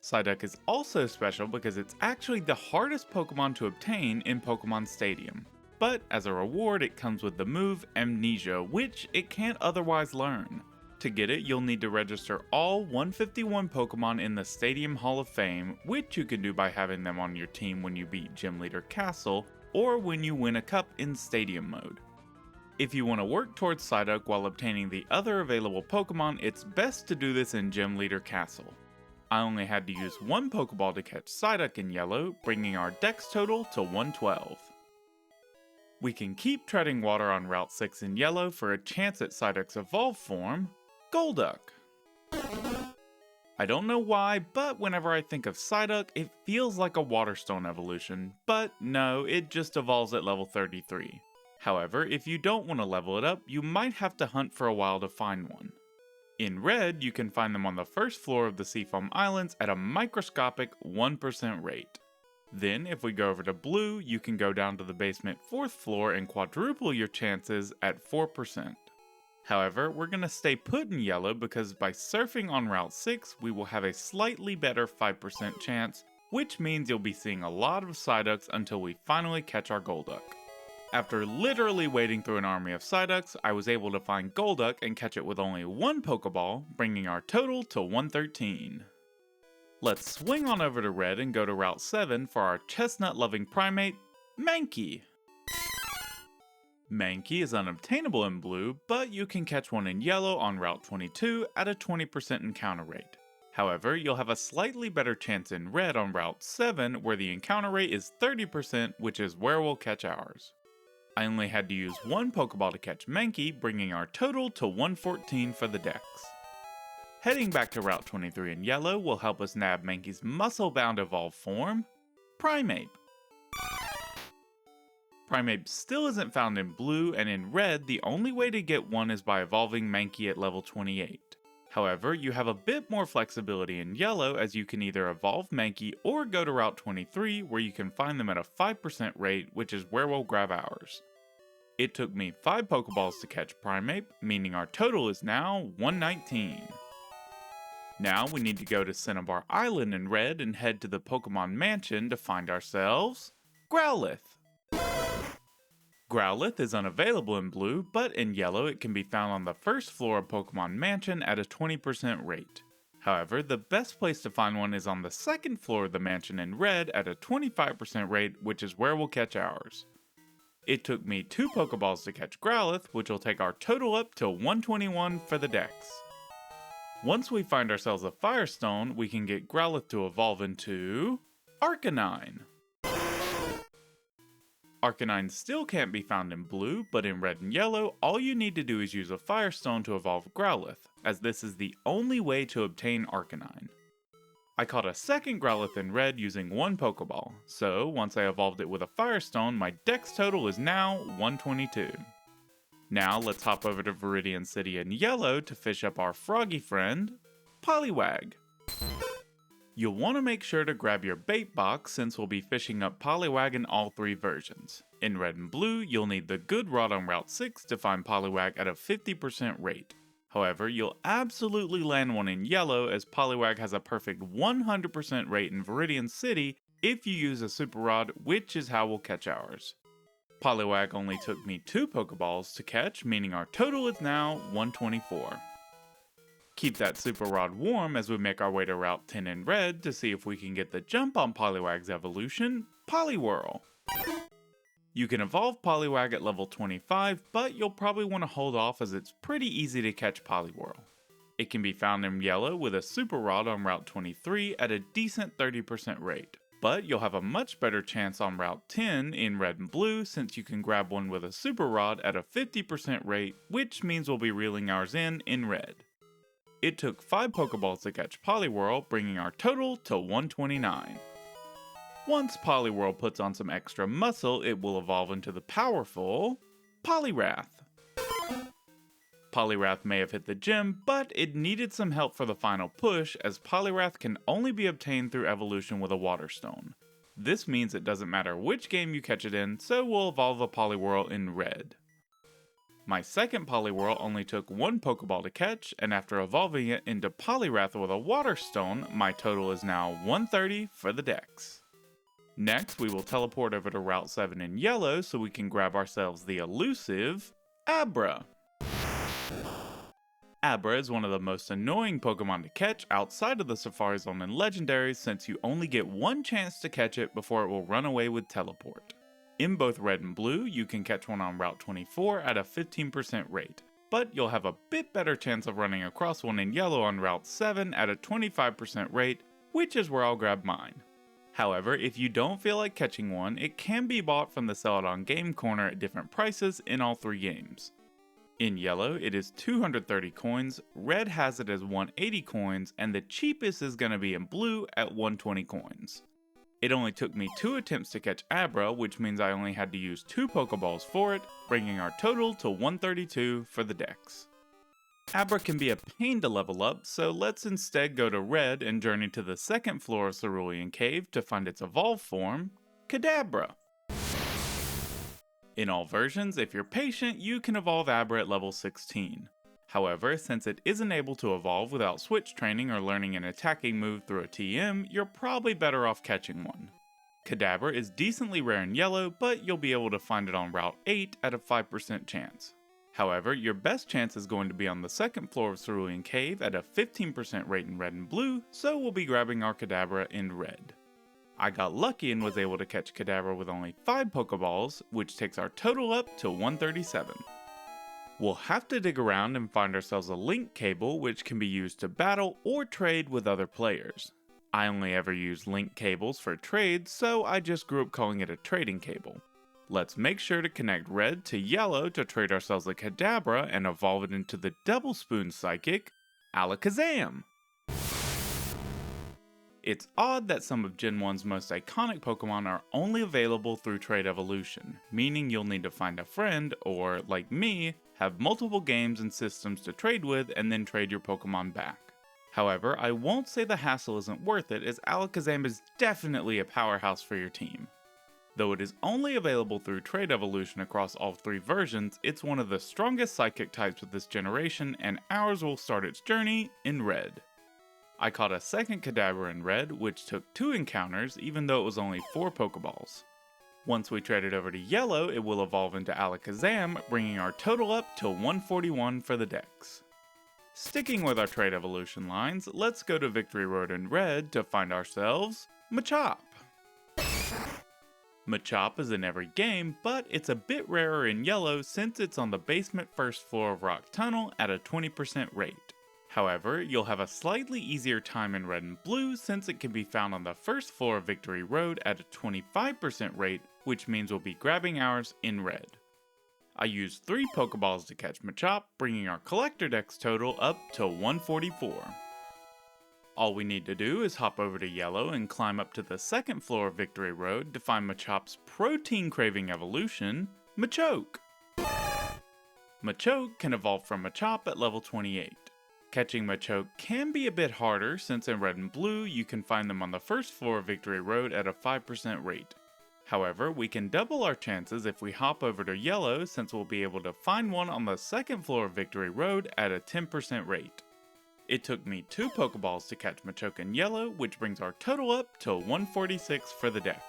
Psyduck is also special because it's actually the hardest Pokemon to obtain in Pokemon Stadium. But as a reward, it comes with the move Amnesia, which it can't otherwise learn. To get it, you'll need to register all 151 Pokemon in the Stadium Hall of Fame, which you can do by having them on your team when you beat Gym Leader Castle, or when you win a cup in Stadium mode. If you want to work towards Psyduck while obtaining the other available Pokemon, it's best to do this in Gym Leader Castle. I only had to use 1 Pokeball to catch Psyduck in yellow, bringing our Dex total to 112. We can keep treading water on Route 6 in yellow for a chance at Psyduck's evolved form, Golduck. I don't know why, but whenever I think of Psyduck, it feels like a Waterstone evolution, but no, it just evolves at level 33. However, if you don't want to level it up, you might have to hunt for a while to find one. In red, you can find them on the 1st floor of the Seafoam Islands at a microscopic 1% rate. Then, if we go over to blue, you can go down to the basement 4th floor and quadruple your chances at 4%. However, we're going to stay put in yellow because by surfing on Route 6, we will have a slightly better 5% chance, which means you'll be seeing a lot of Psyducks until we finally catch our Golduck. After literally wading through an army of Psyducks, I was able to find Golduck and catch it with only 1 Pokeball, bringing our total to 113. Let's swing on over to red and go to Route 7 for our chestnut-loving primate, Mankey. Mankey is unobtainable in blue, but you can catch one in yellow on Route 22 at a 20% encounter rate. However, you'll have a slightly better chance in red on Route 7, where the encounter rate is 30%, which is where we'll catch ours. I only had to use 1 Pokeball to catch Mankey, bringing our total to 114 for the Dex. Heading back to Route 23 in yellow will help us nab Mankey's muscle-bound evolved form, Primeape. Primeape still isn't found in blue, and in red, the only way to get one is by evolving Mankey at level 28. However, you have a bit more flexibility in yellow as you can either evolve Mankey or go to Route 23 where you can find them at a 5% rate, which is where we'll grab ours. It took me 5 Pokeballs to catch Primeape, meaning our total is now 119. Now we need to go to Cinnabar Island in red and head to the Pokemon Mansion to find ourselves Growlithe. Growlithe is unavailable in blue, but in yellow it can be found on the 1st floor of Pokemon Mansion at a 20% rate. However, the best place to find one is on the 2nd floor of the mansion in red at a 25% rate, which is where we'll catch ours. It took me 2 Pokeballs to catch Growlithe, which will take our total up to 121 for the Dex. Once we find ourselves a Firestone, we can get Growlithe to evolve into Arcanine. Arcanine still can't be found in blue, but in red and yellow, all you need to do is use a Firestone to evolve Growlithe, as this is the only way to obtain Arcanine. I caught a second Growlithe in red using 1 Pokeball, so once I evolved it with a Firestone, my Dex total is now 122. Now let's hop over to Viridian City in yellow to fish up our froggy friend, Poliwag. You'll want to make sure to grab your bait box since we'll be fishing up Poliwag in all 3 versions. In red and blue, you'll need the good rod on Route 6 to find Poliwag at a 50% rate. However, you'll absolutely land one in yellow as Poliwag has a perfect 100% rate in Viridian City if you use a super rod, which is how we'll catch ours. Poliwag only took me 2 Pokeballs to catch, meaning our total is now 124. Keep that Super Rod warm as we make our way to Route 10 in red to see if we can get the jump on Poliwag's evolution, Poliwhirl. You can evolve Poliwag at level 25, but you'll probably want to hold off as it's pretty easy to catch Poliwhirl. It can be found in yellow with a Super Rod on Route 23 at a decent 30% rate, but you'll have a much better chance on Route 10 in red and blue since you can grab one with a Super Rod at a 50% rate, which means we'll be reeling ours in red. It took 5 Pokeballs to catch Poliwhirl, bringing our total to 129. Once Poliwhirl puts on some extra muscle, it will evolve into the powerful Poliwrath. Poliwrath may have hit the gym, but it needed some help for the final push, as Poliwrath can only be obtained through evolution with a Water Stone. This means it doesn't matter which game you catch it in, so we'll evolve a Poliwhirl in red. My second Poliwhirl only took 1 Pokeball to catch, and after evolving it into Poliwrath with a Water Stone, my total is now 130 for the Dex. Next, we will teleport over to Route 7 in yellow so we can grab ourselves the elusive Abra. Abra is one of the most annoying Pokemon to catch outside of the Safari Zone and Legendaries since you only get one chance to catch it before it will run away with Teleport. In both red and blue, you can catch one on Route 24 at a 15% rate, but you'll have a bit better chance of running across one in yellow on Route 7 at a 25% rate, which is where I'll grab mine. However, if you don't feel like catching one, it can be bought from the Sell It On Game Corner at different prices in all 3 games. In yellow, it is 230 coins, red has it as 180 coins, and the cheapest is going to be in blue at 120 coins. It only took me 2 attempts to catch Abra, which means I only had to use 2 Pokeballs for it, bringing our total to 132 for the Dex. Abra can be a pain to level up, so let's instead go to red and journey to the second floor of Cerulean Cave to find its evolved form, Kadabra. In all versions, if you're patient, you can evolve Abra at level 16. However, since it isn't able to evolve without switch training or learning an attacking move through a TM, you're probably better off catching one. Kadabra is decently rare in yellow, but you'll be able to find it on Route 8 at a 5% chance. However, your best chance is going to be on the second floor of Cerulean Cave at a 15% rate in red and blue, so we'll be grabbing our Kadabra in red. I got lucky and was able to catch Kadabra with only 5 Pokeballs, which takes our total up to 137. We'll have to dig around and find ourselves a link cable which can be used to battle or trade with other players. I only ever use link cables for trades, so I just grew up calling it a trading cable. Let's make sure to connect red to yellow to trade ourselves a Kadabra and evolve it into the Double Spoon Psychic, Alakazam! It's odd that some of Gen 1's most iconic Pokemon are only available through trade evolution, meaning you'll need to find a friend or, like me, have multiple games and systems to trade with and then trade your Pokemon back. However, I won't say the hassle isn't worth it, as Alakazam is definitely a powerhouse for your team. Though it is only available through trade evolution across all 3 versions, it's one of the strongest psychic types of this generation, and ours will start its journey in red. I caught a second Kadabra in red, which took 2 encounters even though it was only 4 Pokeballs. Once we traded over to yellow, it will evolve into Alakazam, bringing our total up to 141 for the Dex. Sticking with our trade evolution lines, let's go to Victory Road in red to find ourselves Machop. Machop is in every game, but it's a bit rarer in yellow since it's on the basement first floor of Rock Tunnel at a 20% rate. However, you'll have a slightly easier time in red and blue since it can be found on the first floor of Victory Road at a 25% rate, which means we'll be grabbing ours in red. I used 3 Pokeballs to catch Machop, bringing our Collector Dex total up to 144. All we need to do is hop over to yellow and climb up to the second floor of Victory Road to find Machop's protein craving evolution, Machoke. Machoke can evolve from Machop at level 28. Catching Machoke can be a bit harder since in red and blue you can find them on the first floor of Victory Road at a 5% rate. However, we can double our chances if we hop over to yellow since we'll be able to find one on the second floor of Victory Road at a 10% rate. It took me 2 Pokeballs to catch Machoke in yellow, which brings our total up to 146 for the Dex.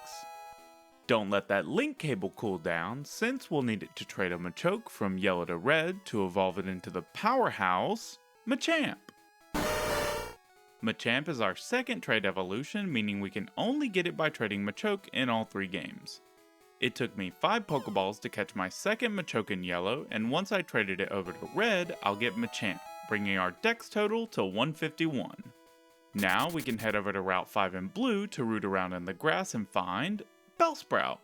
Don't let that link cable cool down, since we'll need it to trade a Machoke from yellow to red to evolve it into the powerhouse, Machamp. Machamp is our second trade evolution, meaning we can only get it by trading Machoke in all 3 games. It took me 5 Pokeballs to catch my second Machoke in yellow, and once I traded it over to red, I'll get Machamp, bringing our dex total to 151. Now we can head over to Route 5 in blue to root around in the grass and find Bellsprout.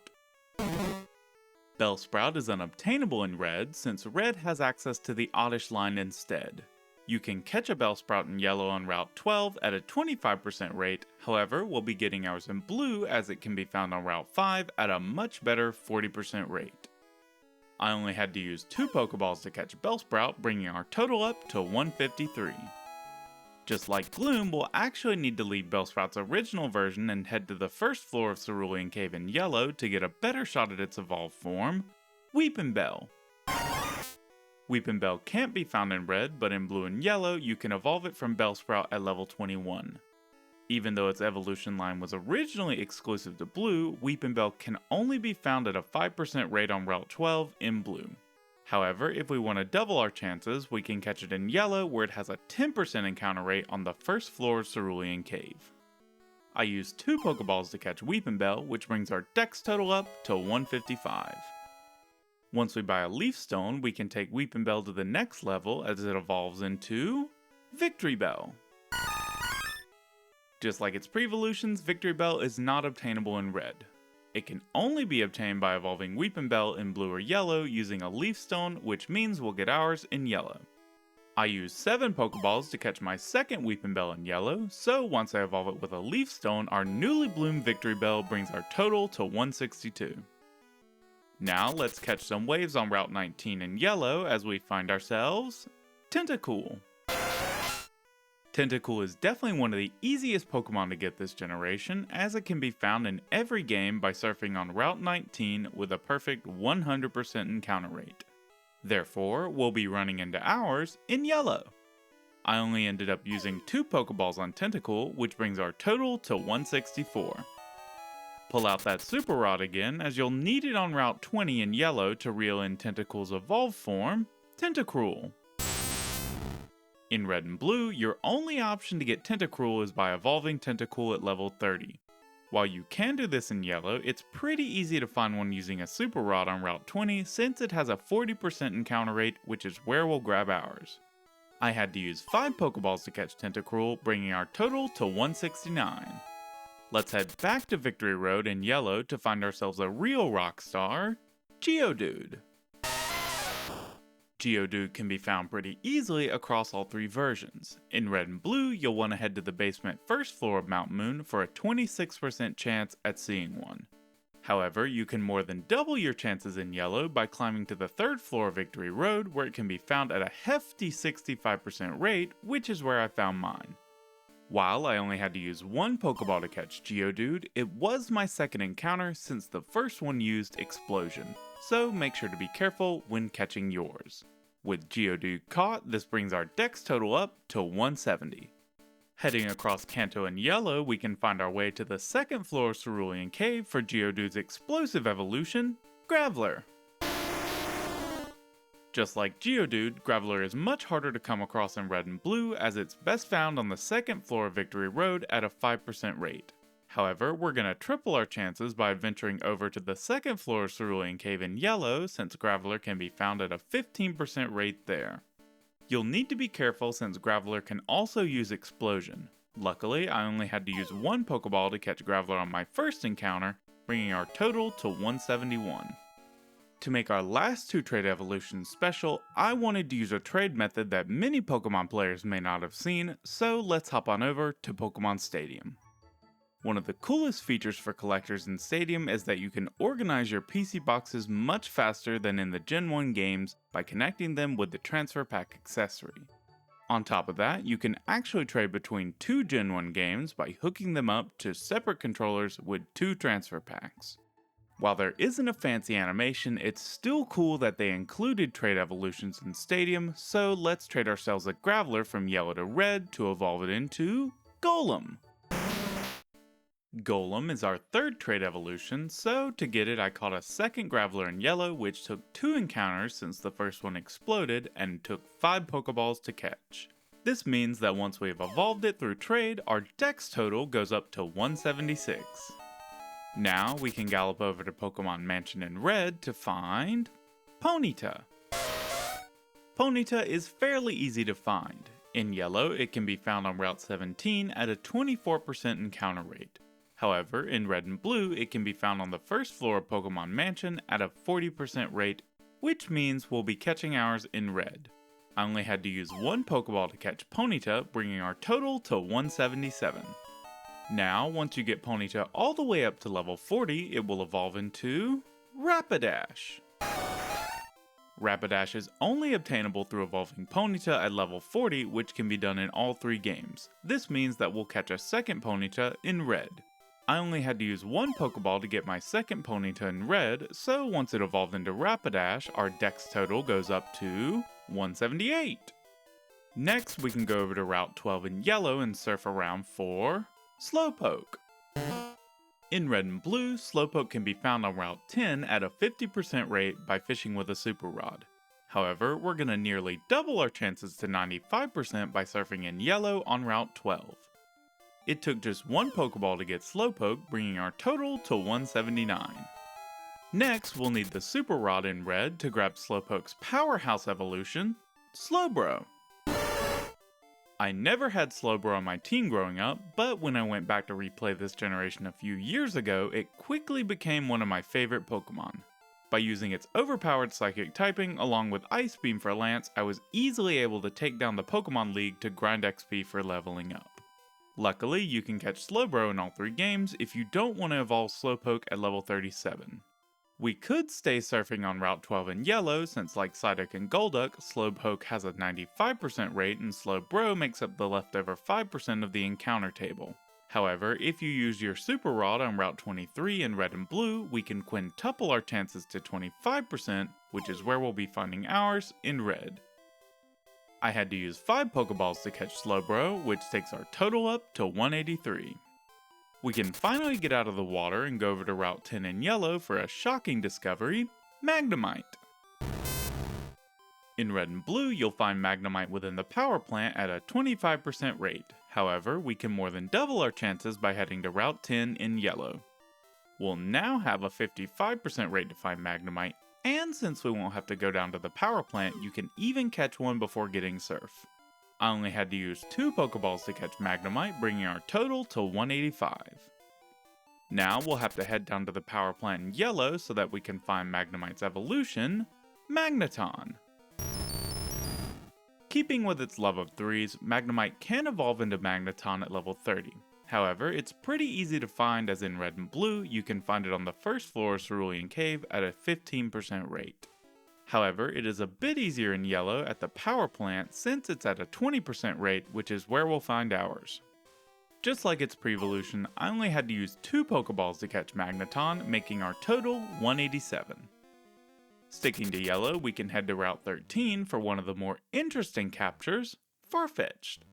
Bellsprout is unobtainable in red, since red has access to the Oddish line instead. You can catch a Bellsprout in yellow on Route 12 at a 25% rate, however, we'll be getting ours in blue as it can be found on Route 5 at a much better 40% rate. I only had to use 2 Pokeballs to catch Bellsprout, bringing our total up to 153. Just like Gloom, we'll actually need to leave Bellsprout's original version and head to the first floor of Cerulean Cave in yellow to get a better shot at its evolved form, Weepinbell. Weepinbell can't be found in red, but in blue and yellow, you can evolve it from Bellsprout at level 21. Even though its evolution line was originally exclusive to blue, Weepinbell can only be found at a 5% rate on Route 12 in blue. However, if we want to double our chances, we can catch it in yellow where it has a 10% encounter rate on the first floor of Cerulean Cave. I used 2 Pokeballs to catch Weepinbell, which brings our dex total up to 155. Once we buy a Leaf Stone, we can take Weepinbell to the next level as it evolves into Victreebel. Just like its pre-evolutions, Victreebel is not obtainable in red. It can only be obtained by evolving Weepinbell in blue or yellow using a Leaf Stone, which means we'll get ours in yellow. I used 7 Pokeballs to catch my second Weepinbell in yellow, so once I evolve it with a Leaf Stone, our newly bloomed Victreebel brings our total to 162. Now let's catch some waves on Route 19 in yellow as we find ourselves Tentacool. Tentacool is definitely one of the easiest Pokemon to get this generation, as it can be found in every game by surfing on Route 19 with a perfect 100% encounter rate. Therefore, we'll be running into ours in yellow. I only ended up using 2 Pokeballs on Tentacool, which brings our total to 164. Pull out that Super Rod again, as you'll need it on Route 20 in yellow to reel in Tentacool's evolved form, Tentacruel. In red and blue, your only option to get Tentacruel is by evolving Tentacool at level 30. While you can do this in yellow, it's pretty easy to find one using a Super Rod on Route 20 since it has a 40% encounter rate, which is where we'll grab ours. I had to use 5 Pokeballs to catch Tentacruel, bringing our total to 169. Let's head back to Victory Road in yellow to find ourselves a real rock star, Geodude. Geodude can be found pretty easily across all 3 versions. In red and blue, you'll want to head to the basement first floor of Mount Moon for a 26% chance at seeing one. However, you can more than double your chances in yellow by climbing to the 3rd floor of Victory Road, where it can be found at a hefty 65% rate, which is where I found mine. While I only had to use 1 Pokeball to catch Geodude, it was my second encounter since the first one used Explosion, so make sure to be careful when catching yours. With Geodude caught, this brings our dex total up to 170. Heading across Kanto in yellow, we can find our way to the 2nd floor of Cerulean Cave for Geodude's explosive evolution, Graveler. Just like Geodude, Graveler is much harder to come across in red and blue as it's best found on the 2nd floor of Victory Road at a 5% rate. However, we're going to triple our chances by venturing over to the 2nd floor of Cerulean Cave in yellow since Graveler can be found at a 15% rate there. You'll need to be careful since Graveler can also use Explosion. Luckily, I only had to use 1 Pokeball to catch Graveler on my first encounter, bringing our total to 171. To make our last 2 trade evolutions special, I wanted to use a trade method that many Pokemon players may not have seen, so let's hop on over to Pokemon Stadium. One of the coolest features for collectors in Stadium is that you can organize your PC boxes much faster than in the Gen 1 games by connecting them with the Transfer Pack accessory. On top of that, you can actually trade between 2 Gen 1 games by hooking them up to separate controllers with 2 Transfer Packs. While there isn't a fancy animation, it's still cool that they included trade evolutions in Stadium, so let's trade ourselves a Graveler from yellow to red to evolve it into Golem. Golem is our third trait evolution, so to get it I caught a second Graveler in yellow, which took 2 encounters since the first one exploded and took 5 Pokeballs to catch. This means that once we've evolved it through trade, our Dex total goes up to 176. Now we can gallop over to Pokemon Mansion in Red to find Ponyta. Ponyta is fairly easy to find. In yellow, it can be found on Route 17 at a 24% encounter rate. However, in red and blue, it can be found on the first floor of Pokemon Mansion at a 40% rate, which means we'll be catching ours in red. I only had to use 1 Pokeball to catch Ponyta, bringing our total to 177. Now, once you get Ponyta all the way up to level 40, it will evolve into Rapidash. Rapidash is only obtainable through evolving Ponyta at level 40, which can be done in all 3 games. This means that we'll catch a second Ponyta in red. I only had to use 1 Pokeball to get my second Ponyta in red, so once it evolved into Rapidash, our Dex total goes up to 178. Next, we can go over to Route 12 in yellow and surf around for Slowpoke. In red and blue, Slowpoke can be found on Route 10 at a 50% rate by fishing with a Super Rod. However, we're going to nearly double our chances to 95% by surfing in yellow on Route 12. It took just 1 Pokeball to get Slowpoke, bringing our total to 179. Next, we'll need the Super Rod in red to grab Slowpoke's powerhouse evolution, Slowbro. I never had Slowbro on my team growing up, but when I went back to replay this generation a few years ago, it quickly became one of my favorite Pokemon. By using its overpowered psychic typing along with Ice Beam for Lance, I was easily able to take down the Pokemon League to grind XP for leveling up. Luckily, you can catch Slowbro in all 3 games if you don't want to evolve Slowpoke at level 37. We could stay surfing on Route 12 in yellow, since like Psyduck and Golduck, Slowpoke has a 95% rate and Slowbro makes up the leftover 5% of the encounter table. However, if you use your Super Rod on Route 23 in red and blue, we can quintuple our chances to 25%, which is where we'll be finding ours in red. I had to use 5 Pokeballs to catch Slowbro, which takes our total up to 183. We can finally get out of the water and go over to Route 10 in yellow for a shocking discovery, Magnemite. In red and blue, you'll find Magnemite within the power plant at a 25% rate. However, we can more than double our chances by heading to Route 10 in yellow. We'll now have a 55% rate to find Magnemite, and since we won't have to go down to the power plant, you can even catch one before getting Surf. I only had to use 2 Pokeballs to catch Magnemite, bringing our total to 185. Now we'll have to head down to the power plant in yellow so that we can find Magnemite's evolution, Magneton. Keeping with its love of 3s, Magnemite can evolve into Magneton at level 30. However, it's pretty easy to find, as in red and blue, you can find it on the first floor of Cerulean Cave at a 15% rate. However, it is a bit easier in yellow at the power plant since it's at a 20% rate, which is where we'll find ours. Just like its pre-evolution, I only had to use 2 Pokeballs to catch Magneton, making our total 187. Sticking to yellow, we can head to Route 13 for one of the more interesting captures, Farfetch'd.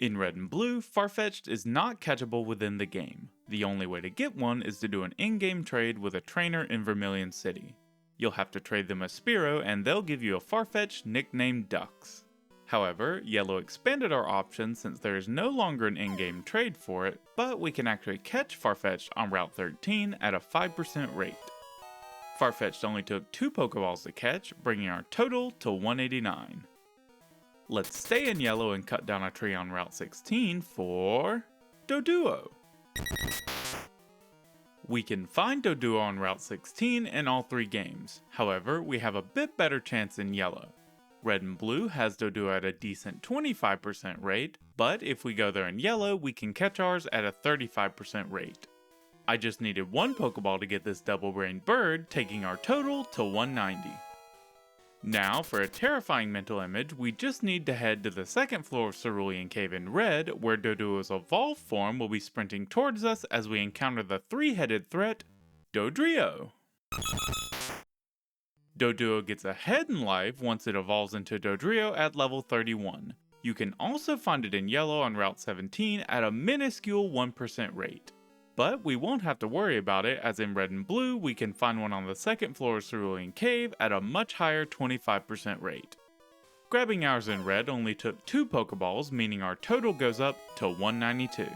In red and blue, Farfetch'd is not catchable within the game. The only way to get one is to do an in-game trade with a trainer in Vermilion City. You'll have to trade them a Spearow and they'll give you a Farfetch'd nicknamed Dux. However, Yellow expanded our options since there is no longer an in-game trade for it, but we can actually catch Farfetch'd on Route 13 at a 5% rate. Farfetch'd only took 2 Pokeballs to catch, bringing our total to 189. Let's stay in yellow and cut down a tree on Route 16 for Doduo. We can find Doduo on Route 16 in all 3 games. However, we have a bit better chance in yellow. Red and blue has Doduo at a decent 25% rate, but if we go there in yellow, we can catch ours at a 35% rate. I just needed 1 Pokeball to get this double-brained bird, taking our total to 190. Now, for a terrifying mental image, we just need to head to the second floor of Cerulean Cave in red, where Doduo's evolved form will be sprinting towards us as we encounter the 3-headed threat, Dodrio. Doduo gets ahead in life once it evolves into Dodrio at level 31. You can also find it in yellow on Route 17 at a minuscule 1% rate. But we won't have to worry about it, as in red and blue we can find one on the second floor of Cerulean Cave at a much higher 25% rate. Grabbing ours in red only took 2 Pokeballs, meaning our total goes up to 192.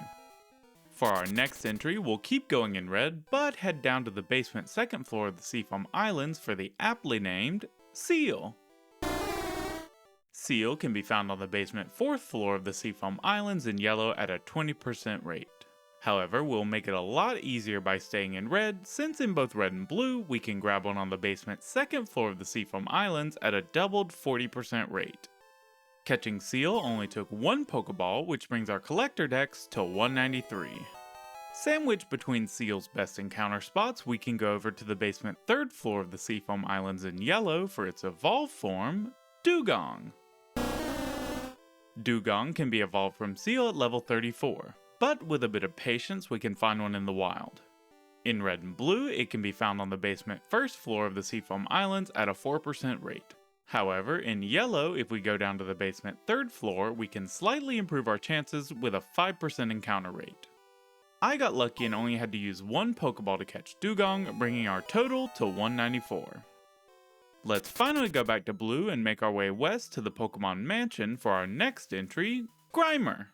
For our next entry, we'll keep going in red, but head down to the basement second floor of the Seafoam Islands for the aptly named Seal. Seal can be found on the basement 4th floor of the Seafoam Islands in yellow at a 20% rate. However, we'll make it a lot easier by staying in red, since in both red and blue, we can grab one on the basement 2nd floor of the Seafoam Islands at a doubled 40% rate. Catching Seal only took 1 Pokeball, which brings our Collector Dex to 193. Sandwiched between Seal's best encounter spots, we can go over to the basement 3rd floor of the Seafoam Islands in yellow for its evolved form, Dewgong. Dewgong can be evolved from Seal at level 34. But with a bit of patience we can find one in the wild. In red and blue, it can be found on the basement 1st floor of the Seafoam Islands at a 4% rate. However, in yellow, if we go down to the basement 3rd floor, we can slightly improve our chances with a 5% encounter rate. I got lucky and only had to use 1 Pokeball to catch Dewgong, bringing our total to 194. Let's finally go back to blue and make our way west to the Pokemon Mansion for our next entry, Grimer.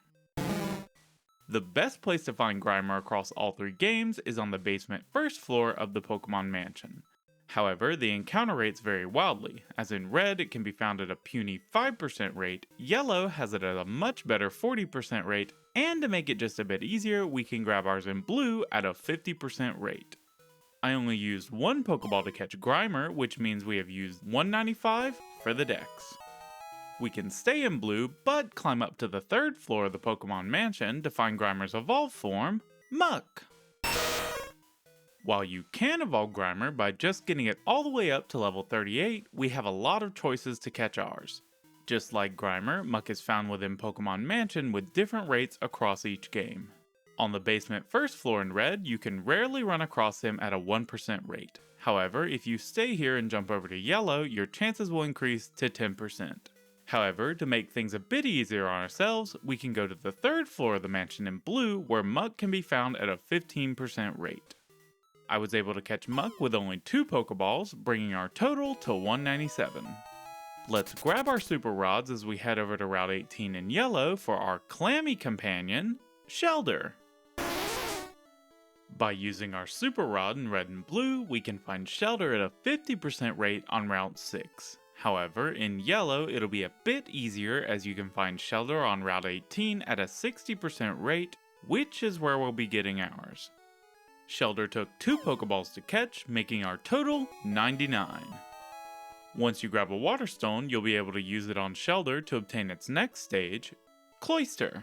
The best place to find Grimer across all 3 games is on the basement 1st floor of the Pokemon Mansion. However, the encounter rates vary wildly, as in red it can be found at a puny 5% rate, yellow has it at a much better 40% rate, and to make it just a bit easier, we can grab ours in blue at a 50% rate. I only used 1 Pokeball to catch Grimer, which means we have used 195 for the Dex. We can stay in blue, but climb up to the 3rd floor of the Pokemon Mansion to find Grimer's evolved form, Muck. While you can evolve Grimer by just getting it all the way up to level 38, we have a lot of choices to catch ours. Just like Grimer, Muck is found within Pokemon Mansion with different rates across each game. On the basement 1st floor in red, you can rarely run across him at a 1% rate. However, if you stay here and jump over to yellow, your chances will increase to 10%. However, to make things a bit easier on ourselves, we can go to the 3rd floor of the mansion in blue, where Muck can be found at a 15% rate. I was able to catch Muck with only 2 Pokeballs, bringing our total to 197. Let's grab our Super Rods as we head over to Route 18 in yellow for our clammy companion, Shelder. By using our Super Rod in red and blue, we can find Shelder at a 50% rate on Route 6. However, in yellow, it'll be a bit easier as you can find Shelder on Route 18 at a 60% rate, which is where we'll be getting ours. Shelder took 2 Pokeballs to catch, making our total 99. Once you grab a Water Stone, you'll be able to use it on Shelder to obtain its next stage, Cloyster.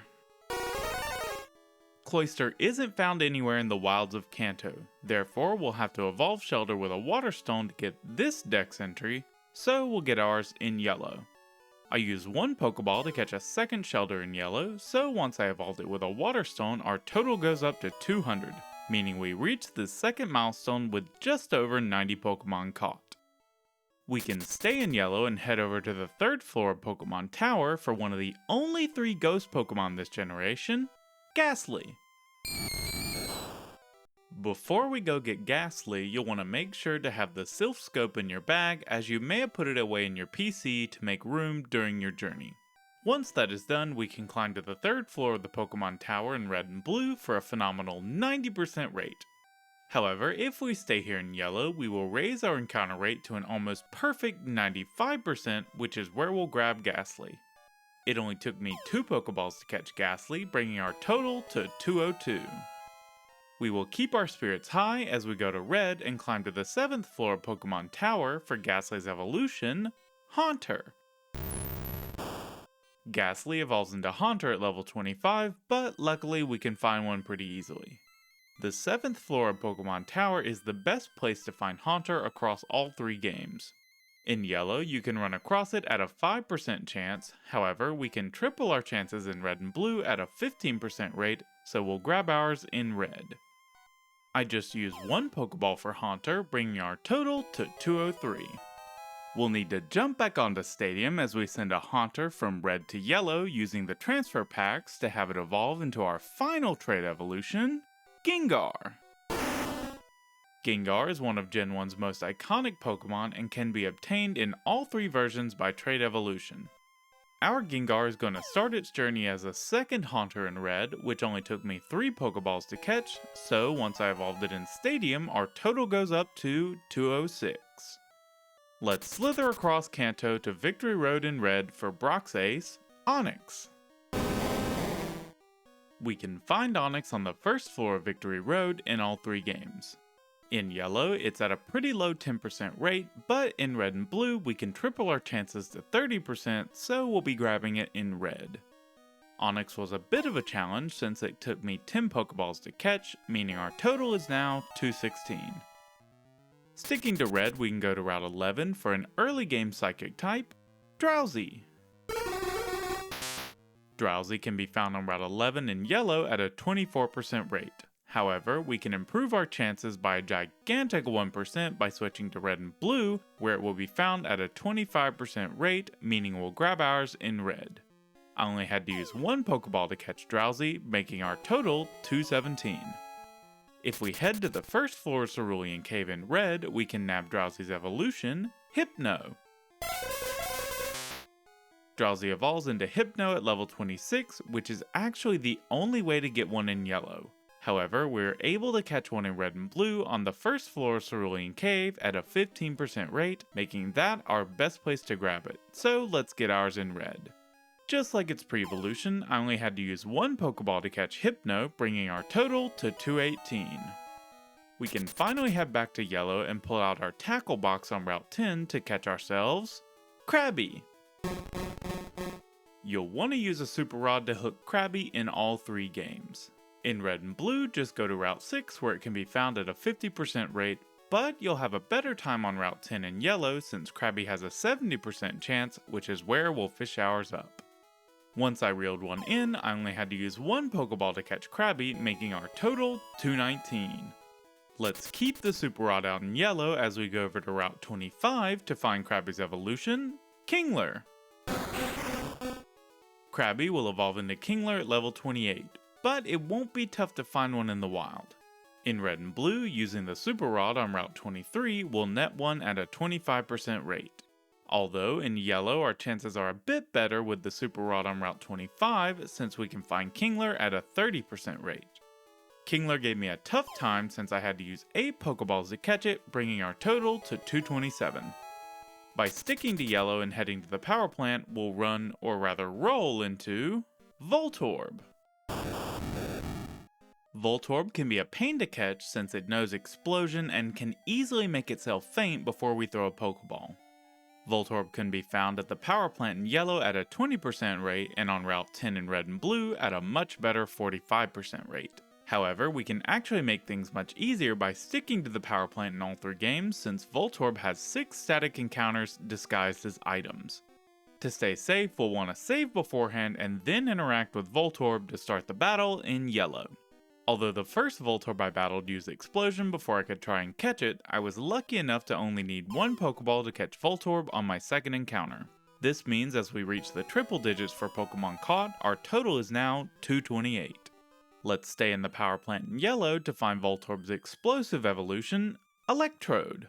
Cloyster isn't found anywhere in the wilds of Kanto, therefore we'll have to evolve Shelder with a Water Stone to get this Dex entry, so we'll get ours in yellow. I used 1 Pokeball to catch a second Shelder in yellow, so once I evolved it with a Water Stone, our total goes up to 200, meaning we reached the second milestone with just over 90 Pokemon caught. We can stay in yellow and head over to the 3rd floor of Pokemon Tower for one of the only 3 ghost Pokemon this generation, Ghastly. Before we go get Ghastly, you'll want to make sure to have the Sylph Scope in your bag, as you may have put it away in your PC to make room during your journey. Once that is done, we can climb to the 3rd floor of the Pokemon Tower in red and blue for a phenomenal 90% rate. However, if we stay here in yellow, we will raise our encounter rate to an almost perfect 95%, which is where we'll grab Ghastly. It only took me 2 Pokeballs to catch Ghastly, bringing our total to 202. We will keep our spirits high as we go to red and climb to the 7th floor of Pokemon Tower for Ghastly's evolution, Haunter. Ghastly evolves into Haunter at level 25, but luckily we can find one pretty easily. The 7th floor of Pokemon Tower is the best place to find Haunter across all 3 games. In yellow, you can run across it at a 5% chance, however, we can triple our chances in red and blue at a 15% rate, so we'll grab ours in red. I just used 1 Pokeball for Haunter, bringing our total to 203. We'll need to jump back onto Stadium as we send a Haunter from red to yellow using the transfer packs to have it evolve into our final trait evolution, Gengar. Gengar is one of Gen 1's most iconic Pokemon and can be obtained in all 3 versions by trait evolution. Our Gengar is going to start its journey as a second Haunter in red, which only took me 3 Pokeballs to catch, so once I evolved it in Stadium, our total goes up to 206. Let's slither across Kanto to Victory Road in red for Brock's ace, Onix. We can find Onix on the first floor of Victory Road in all 3 games. In yellow, it's at a pretty low 10% rate, but in red and blue, we can triple our chances to 30%, so we'll be grabbing it in red. Onix was a bit of a challenge since it took me 10 Pokeballs to catch, meaning our total is now 216. Sticking to red, we can go to Route 11 for an early game Psychic type, Drowsy. Drowsy can be found on Route 11 in yellow at a 24% rate. However, we can improve our chances by a gigantic 1% by switching to red and blue, where it will be found at a 25% rate, meaning we'll grab ours in red. I only had to use 1 Pokeball to catch Drowsy, making our total 217. If we head to the first floor of Cerulean Cave in red, we can nab Drowsy's evolution, Hypno. Drowsy evolves into Hypno at level 26, which is actually the only way to get one in yellow. However, we're able to catch one in red and blue on the first floor of Cerulean Cave at a 15% rate, making that our best place to grab it, so let's get ours in red. Just like its pre-evolution, I only had to use 1 Pokeball to catch Hypno, bringing our total to 218. We can finally head back to yellow and pull out our tackle box on Route 10 to catch ourselves Krabby. You'll want to use a Super Rod to hook Krabby in all 3 games. In red and blue, just go to Route 6 where it can be found at a 50% rate, but you'll have a better time on Route 10 in yellow since Krabby has a 70% chance, which is where we'll fish ours up. Once I reeled one in, I only had to use 1 Pokeball to catch Krabby, making our total 219. Let's keep the Super Rod out in yellow as we go over to Route 25 to find Krabby's evolution, Kingler. Krabby will evolve into Kingler at level 28. But it won't be tough to find one in the wild. In red and blue, using the Super Rod on Route 23 will net one at a 25% rate. Although in yellow our chances are a bit better with the Super Rod on Route 25 since we can find Kingler at a 30% rate. Kingler gave me a tough time since I had to use 8 Pokeballs to catch it, bringing our total to 227. By sticking to yellow and heading to the power plant, we'll run, or rather roll into, Voltorb. Voltorb can be a pain to catch since it knows Explosion and can easily make itself faint before we throw a Pokeball. Voltorb can be found at the power plant in yellow at a 20% rate and on Route 10 in red and blue at a much better 45% rate. However, we can actually make things much easier by sticking to the power plant in all 3 games since Voltorb has 6 static encounters disguised as items. To stay safe, we'll want to save beforehand and then interact with Voltorb to start the battle in yellow. Although the first Voltorb I battled used Explosion before I could try and catch it, I was lucky enough to only need 1 Pokeball to catch Voltorb on my second encounter. This means as we reach the triple digits for Pokemon caught, our total is now 228. Let's stay in the power plant in yellow to find Voltorb's explosive evolution, Electrode.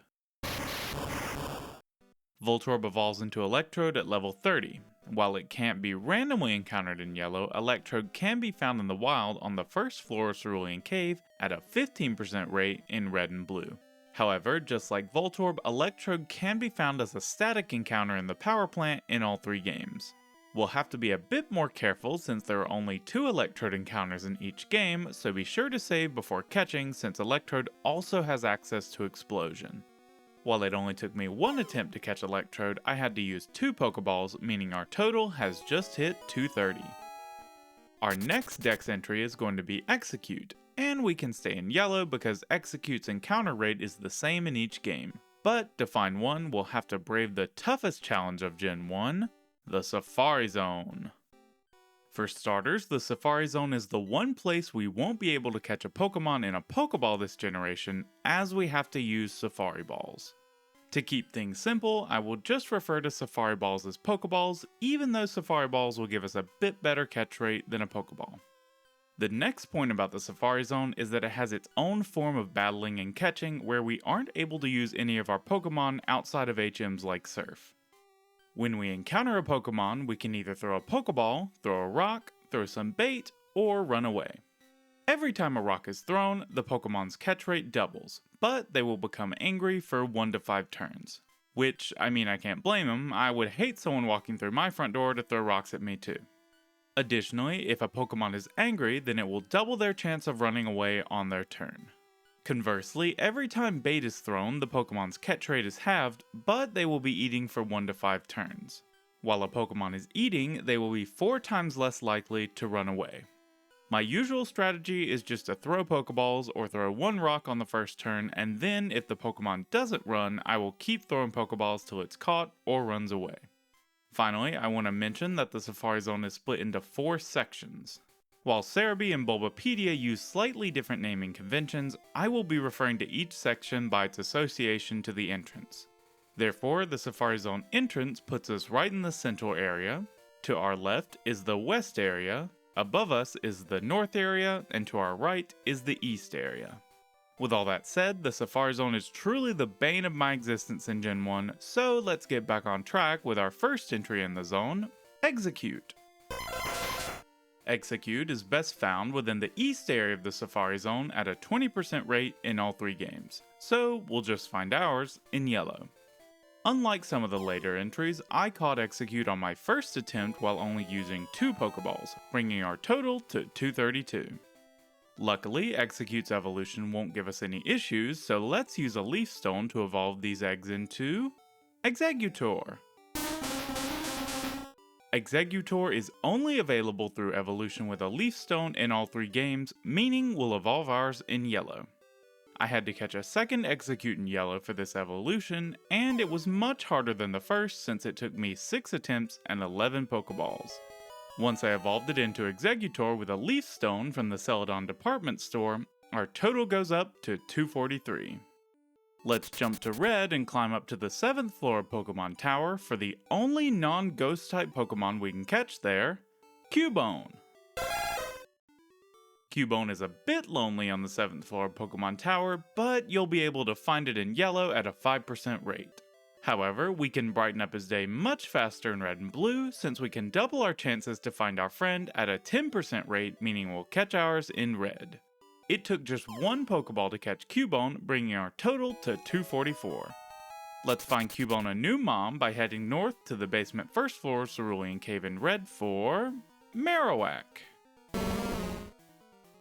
Voltorb evolves into Electrode at level 30. While it can't be randomly encountered in yellow, Electrode can be found in the wild on the first floor of Cerulean Cave at a 15% rate in red and blue. However, just like Voltorb, Electrode can be found as a static encounter in the power plant in all 3 games. We'll have to be a bit more careful since there are only 2 Electrode encounters in each game, so be sure to save before catching since Electrode also has access to Explosion. While it only took me 1 attempt to catch Electrode, I had to use 2 Pokeballs, meaning our total has just hit 230. Our next Dex entry is going to be Execute, and we can stay in yellow because Execute's encounter rate is the same in each game. But to find one, we'll have to brave the toughest challenge of Gen 1, the Safari Zone. For starters, the Safari Zone is the one place we won't be able to catch a Pokemon in a Pokeball this generation, as we have to use Safari Balls. To keep things simple, I will just refer to Safari Balls as Pokeballs, even though Safari Balls will give us a bit better catch rate than a Pokeball. The next point about the Safari Zone is that it has its own form of battling and catching where we aren't able to use any of our Pokemon outside of HMs like Surf. When we encounter a Pokemon, we can either throw a Pokeball, throw a rock, throw some bait, or run away. Every time a rock is thrown, the Pokemon's catch rate doubles, but they will become angry for 1 to 5 turns. Which, I can't blame them, I would hate someone walking through my front door to throw rocks at me too. Additionally, if a Pokemon is angry, then it will double their chance of running away on their turn. Conversely, every time bait is thrown, the Pokemon's catch rate is halved, but they will be eating for 1 to 5 turns. While a Pokemon is eating, they will be 4 times less likely to run away. My usual strategy is just to throw Pokeballs or throw 1 rock on the first turn, and then if the Pokemon doesn't run, I will keep throwing Pokeballs till it's caught or runs away. Finally, I want to mention that the Safari Zone is split into 4 sections. While Cerebi and Bulbapedia use slightly different naming conventions, I will be referring to each section by its association to the entrance. Therefore, the Safari Zone entrance puts us right in the central area, to our left is the west area, above us is the north area, and to our right is the east area. With all that said, the Safari Zone is truly the bane of my existence in Gen 1, so let's get back on track with our first entry in the zone, Execute. Execute is best found within the east area of the Safari Zone at a 20% rate in all 3 games, so we'll just find ours in yellow. Unlike some of the later entries, I caught Execute on my first attempt while only using 2 Pokeballs, bringing our total to 232. Luckily, Execute's evolution won't give us any issues, so let's use a Leaf Stone to evolve these eggs into Exeggutor. Exeggutor is only available through evolution with a Leaf Stone in all 3 games, meaning we'll evolve ours in yellow. I had to catch a second Execute in yellow for this evolution, and it was much harder than the first since it took me 6 attempts and 11 Pokeballs. Once I evolved it into Exeggutor with a Leaf Stone from the Celadon department store, our total goes up to 243. Let's jump to Red and climb up to the 7th floor of Pokemon Tower for the only non-ghost type Pokemon we can catch there, Cubone. Cubone is a bit lonely on the 7th floor of Pokemon Tower, but you'll be able to find it in yellow at a 5% rate. However, we can brighten up his day much faster in red and blue since we can double our chances to find our friend at a 10% rate, meaning we'll catch ours in red. It took just 1 Pokeball to catch Cubone, bringing our total to 244. Let's find Cubone a new mom by heading north to the basement first floor Cerulean Cave in red for Marowak.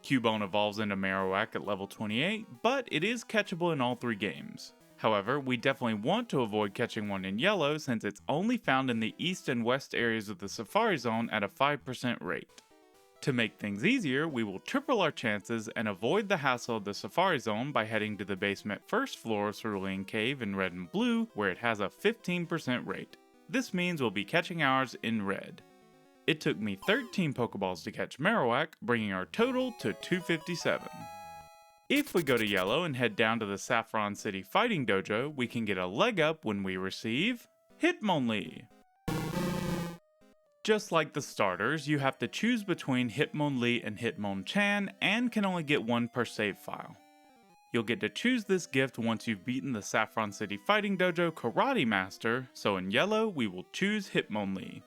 Cubone evolves into Marowak at level 28, but it is catchable in all 3 games. However, we definitely want to avoid catching one in yellow since it's only found in the east and west areas of the Safari Zone at a 5% rate. To make things easier, we will triple our chances and avoid the hassle of the Safari Zone by heading to the basement first floor Cerulean Cave in red and blue where it has a 15% rate. This means we'll be catching ours in red. It took me 13 Pokeballs to catch Marowak, bringing our total to 257. If we go to yellow and head down to the Saffron City Fighting Dojo, we can get a leg up when we receive Hitmonlee. Just like the starters, you have to choose between Hitmonlee and Hitmonchan and can only get 1 per save file. You'll get to choose this gift once you've beaten the Saffron City Fighting Dojo Karate Master, so in yellow we will choose Hitmonlee.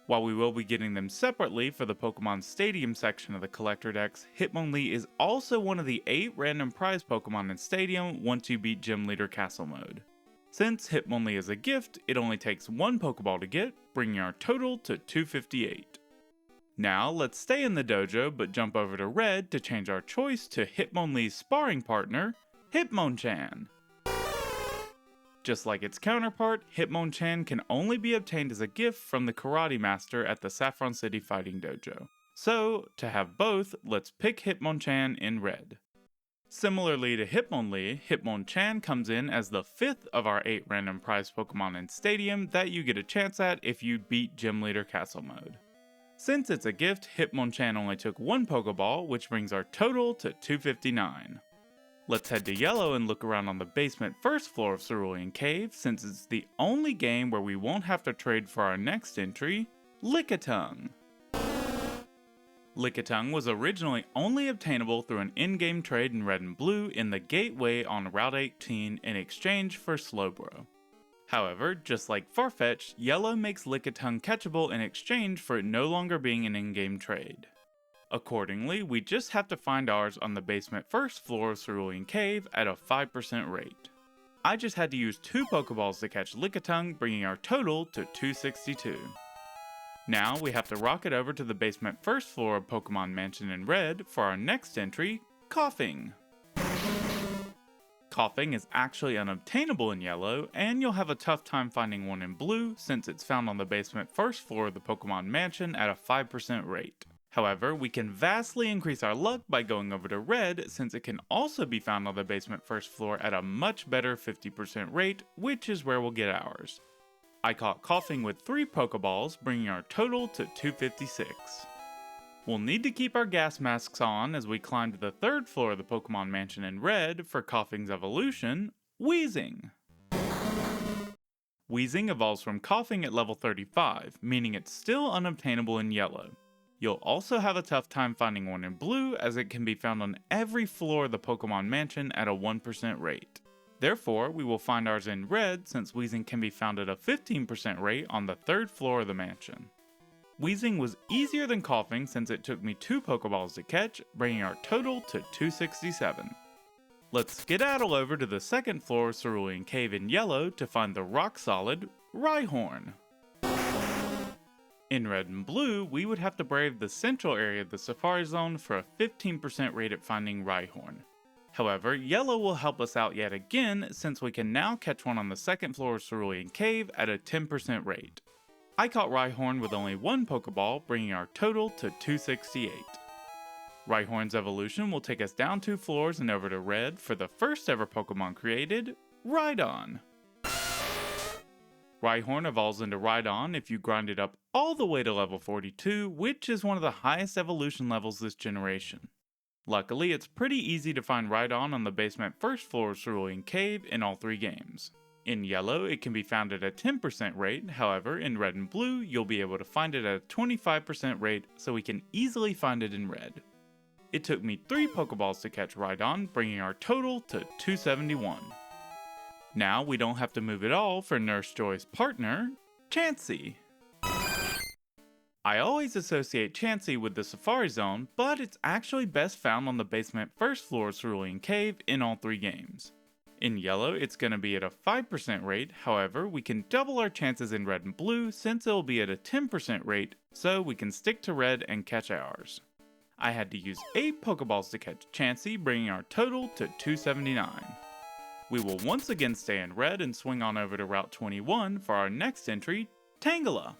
While we will be getting them separately for the Pokemon Stadium section of the Collector Dex, Hitmonlee is also one of the 8 random prize Pokemon in Stadium once you beat Gym Leader Castle Mode. Since Hitmonlee is a gift, it only takes 1 Pokeball to get, bringing our total to 258. Now let's stay in the dojo but jump over to Red to change our choice to Hitmonlee's sparring partner, Hitmonchan. Just like its counterpart, Hitmonchan can only be obtained as a gift from the Karate Master at the Saffron City Fighting Dojo. So, to have both, let's pick Hitmonchan in red. Similarly to Hitmonlee, Hitmonchan comes in as the 5th of our 8 random prize Pokemon in Stadium that you get a chance at if you beat Gym Leader Castle Mode. Since it's a gift, Hitmonchan only took 1 Pokeball, which brings our total to 259. Let's head to Yellow and look around on the basement first floor of Cerulean Cave, since it's the only game where we won't have to trade for our next entry, Lickitung. Lickitung was originally only obtainable through an in-game trade in Red and Blue in the Gateway on Route 18 in exchange for Slowbro. However, just like Farfetch'd, Yellow makes Lickitung catchable in exchange for it no longer being an in-game trade. Accordingly, we just have to find ours on the basement first floor of Cerulean Cave at a 5% rate. I just had to use 2 Pokeballs to catch Lickitung, bringing our total to 262. Now we have to rocket over to the basement first floor of Pokemon Mansion in Red for our next entry, Coughing. Coughing is actually unobtainable in Yellow, and you'll have a tough time finding one in Blue since it's found on the basement first floor of the Pokemon Mansion at a 5% rate. However, we can vastly increase our luck by going over to Red since it can also be found on the basement first floor at a much better 50% rate, which is where we'll get ours. I caught Coughing with 3 Pokeballs, bringing our total to 256. We'll need to keep our gas masks on as we climb to the 3rd floor of the Pokemon Mansion in Red for Coughing's evolution, Wheezing. Wheezing evolves from Coughing at level 35, meaning it's still unobtainable in Yellow. You'll also have a tough time finding one in Blue as it can be found on every floor of the Pokemon Mansion at a 1% rate. Therefore, we will find ours in Red since Wheezing can be found at a 15% rate on the 3rd floor of the mansion. Wheezing was easier than Coughing since it took me 2 Pokeballs to catch, bringing our total to 267. Let's skedaddle over to the 2nd floor of Cerulean Cave in Yellow to find the rock-solid Rhyhorn. In Red and Blue, we would have to brave the central area of the Safari Zone for a 15% rate at finding Rhyhorn. However, Yellow will help us out yet again since we can now catch one on the 2nd floor of Cerulean Cave at a 10% rate. I caught Rhyhorn with only 1 Pokeball, bringing our total to 268. Rhyhorn's evolution will take us down 2 floors and over to Red for the first ever Pokemon created, Rhydon. Rhyhorn evolves into Rhydon if you grind it up all the way to level 42, which is one of the highest evolution levels this generation. Luckily, it's pretty easy to find Rhydon on the basement first floor of Cerulean Cave in all 3 games. In Yellow, it can be found at a 10% rate, however, in Red and Blue, you'll be able to find it at a 25% rate, so we can easily find it in Red. It took me 3 Pokeballs to catch Rhydon, bringing our total to 271. Now we don't have to move at all for Nurse Joy's partner, Chansey. I always associate Chansey with the Safari Zone, but it's actually best found on the basement first floor of Cerulean Cave in all 3 games. In Yellow, it's going to be at a 5% rate, however, we can double our chances in Red and Blue since it'll be at a 10% rate, so we can stick to Red and catch ours. I had to use 8 Pokeballs to catch Chansey, bringing our total to 279. We will once again stay in Red and swing on over to Route 21 for our next entry, Tangela.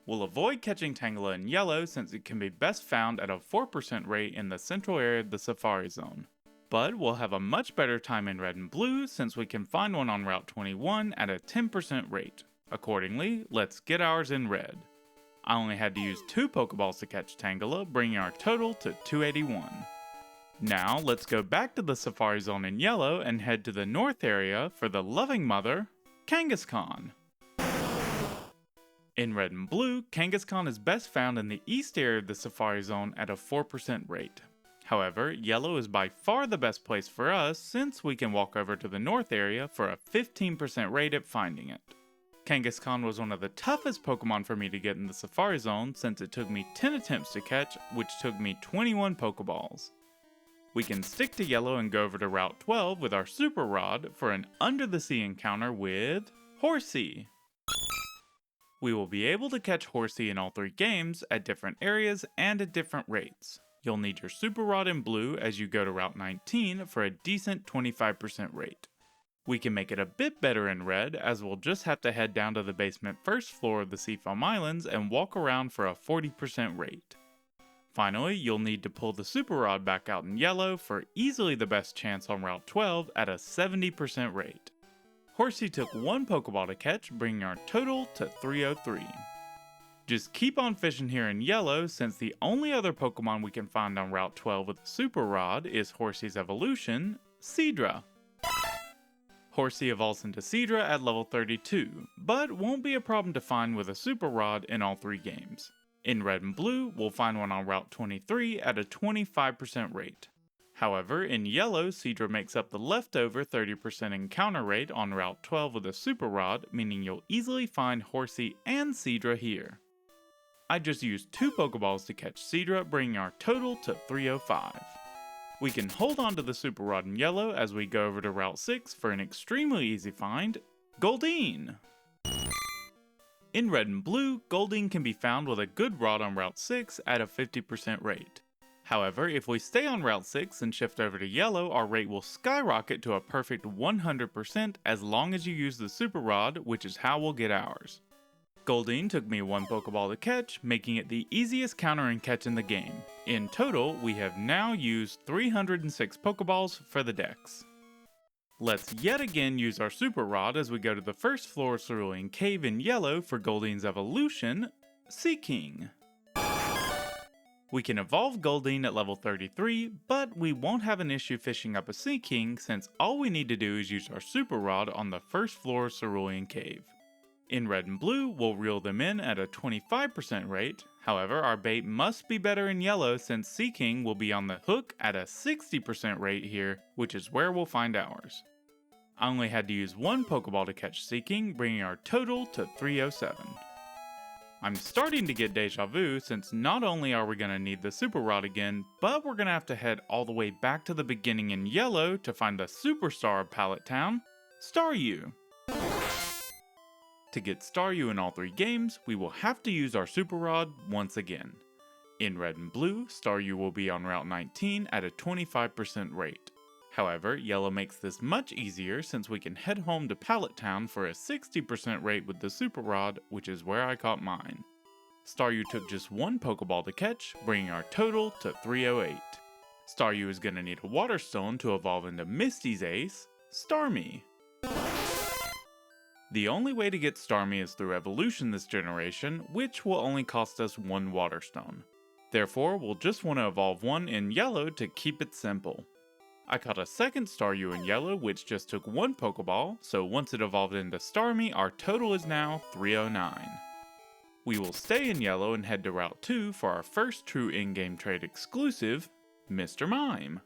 We'll avoid catching Tangela in Yellow since it can be best found at a 4% rate in the central area of the Safari Zone. But we'll have a much better time in Red and Blue since we can find one on Route 21 at a 10% rate. Accordingly, let's get ours in Red. I only had to use 2 Pokeballs to catch Tangela, bringing our total to 281. Now let's go back to the Safari Zone in Yellow and head to the north area for the loving mother, Kangaskhan. In Red and Blue, Kangaskhan is best found in the east area of the Safari Zone at a 4% rate. However, Yellow is by far the best place for us since we can walk over to the north area for a 15% rate at finding it. Kangaskhan was one of the toughest Pokemon for me to get in the Safari Zone since it took me 10 attempts to catch, which took me 21 Pokeballs. We can stick to Yellow and go over to Route 12 with our Super Rod for an under the sea encounter with Horsey. We will be able to catch Horsey in all 3 games at different areas and at different rates. You'll need your Super Rod in Blue as you go to Route 19 for a decent 25% rate. We can make it a bit better in Red as we'll just have to head down to the basement first floor of the Seafoam Islands and walk around for a 40% rate. Finally, you'll need to pull the Super Rod back out in Yellow for easily the best chance on Route 12 at a 70% rate. Horsey took 1 Pokeball to catch, bringing our total to 303. Just keep on fishing here in yellow, since the only other Pokemon we can find on Route 12 with a Super Rod is Horsey's evolution, Seadra. Horsey evolves into Seadra at level 32, but won't be a problem to find with a Super Rod in all 3 games. In Red and Blue, we'll find one on Route 23 at a 25% rate. However, in Yellow, Seadra makes up the leftover 30% encounter rate on Route 12 with a Super Rod, meaning you'll easily find Horsey and Seadra here. I just used 2 Pokeballs to catch Seadra, bringing our total to 305. We can hold on to the Super Rod in Yellow as we go over to Route 6 for an extremely easy find, Goldeen! In Red and Blue, Goldeen can be found with a good rod on Route 6 at a 50% rate. However, if we stay on Route 6 and shift over to Yellow, our rate will skyrocket to a perfect 100% as long as you use the Super Rod, which is how we'll get ours. Goldeen took me 1 Pokeball to catch, making it the easiest counter and catch in the game. In total, we have now used 306 Pokeballs for the Dex. Let's yet again use our Super Rod as we go to the first floor of Cerulean Cave in Yellow for Goldeen's evolution, Seaking. We can evolve Goldeen at level 33, but we won't have an issue fishing up a Seaking since all we need to do is use our Super Rod on the first floor of Cerulean Cave. In Red and Blue, we'll reel them in at a 25% rate, however our bait must be better in Yellow since Seaking will be on the hook at a 60% rate here, which is where we'll find ours. I only had to use 1 Pokeball to catch Seaking, bringing our total to 307. I'm starting to get deja vu since not only are we going to need the Super Rod again, but we're going to have to head all the way back to the beginning in Yellow to find the superstar of Pallet Town, Staryu. To get Staryu in all 3 games, we will have to use our Super Rod once again. In Red and Blue, Staryu will be on Route 19 at a 25% rate. However, Yellow makes this much easier since we can head home to Pallet Town for a 60% rate with the Super Rod, which is where I caught mine. Staryu took just 1 Pokeball to catch, bringing our total to 308. Staryu is going to need a Water Stone to evolve into Misty's ace, Starmie. The only way to get Starmie is through evolution this generation, which will only cost us 1 Water Stone. Therefore, we'll just want to evolve one in Yellow to keep it simple. I caught a second Staryu in Yellow, which just took 1 Pokeball, so once it evolved into Starmie, our total is now 309. We will stay in Yellow and head to Route 2 for our first true in-game trade exclusive, Mr. Mime.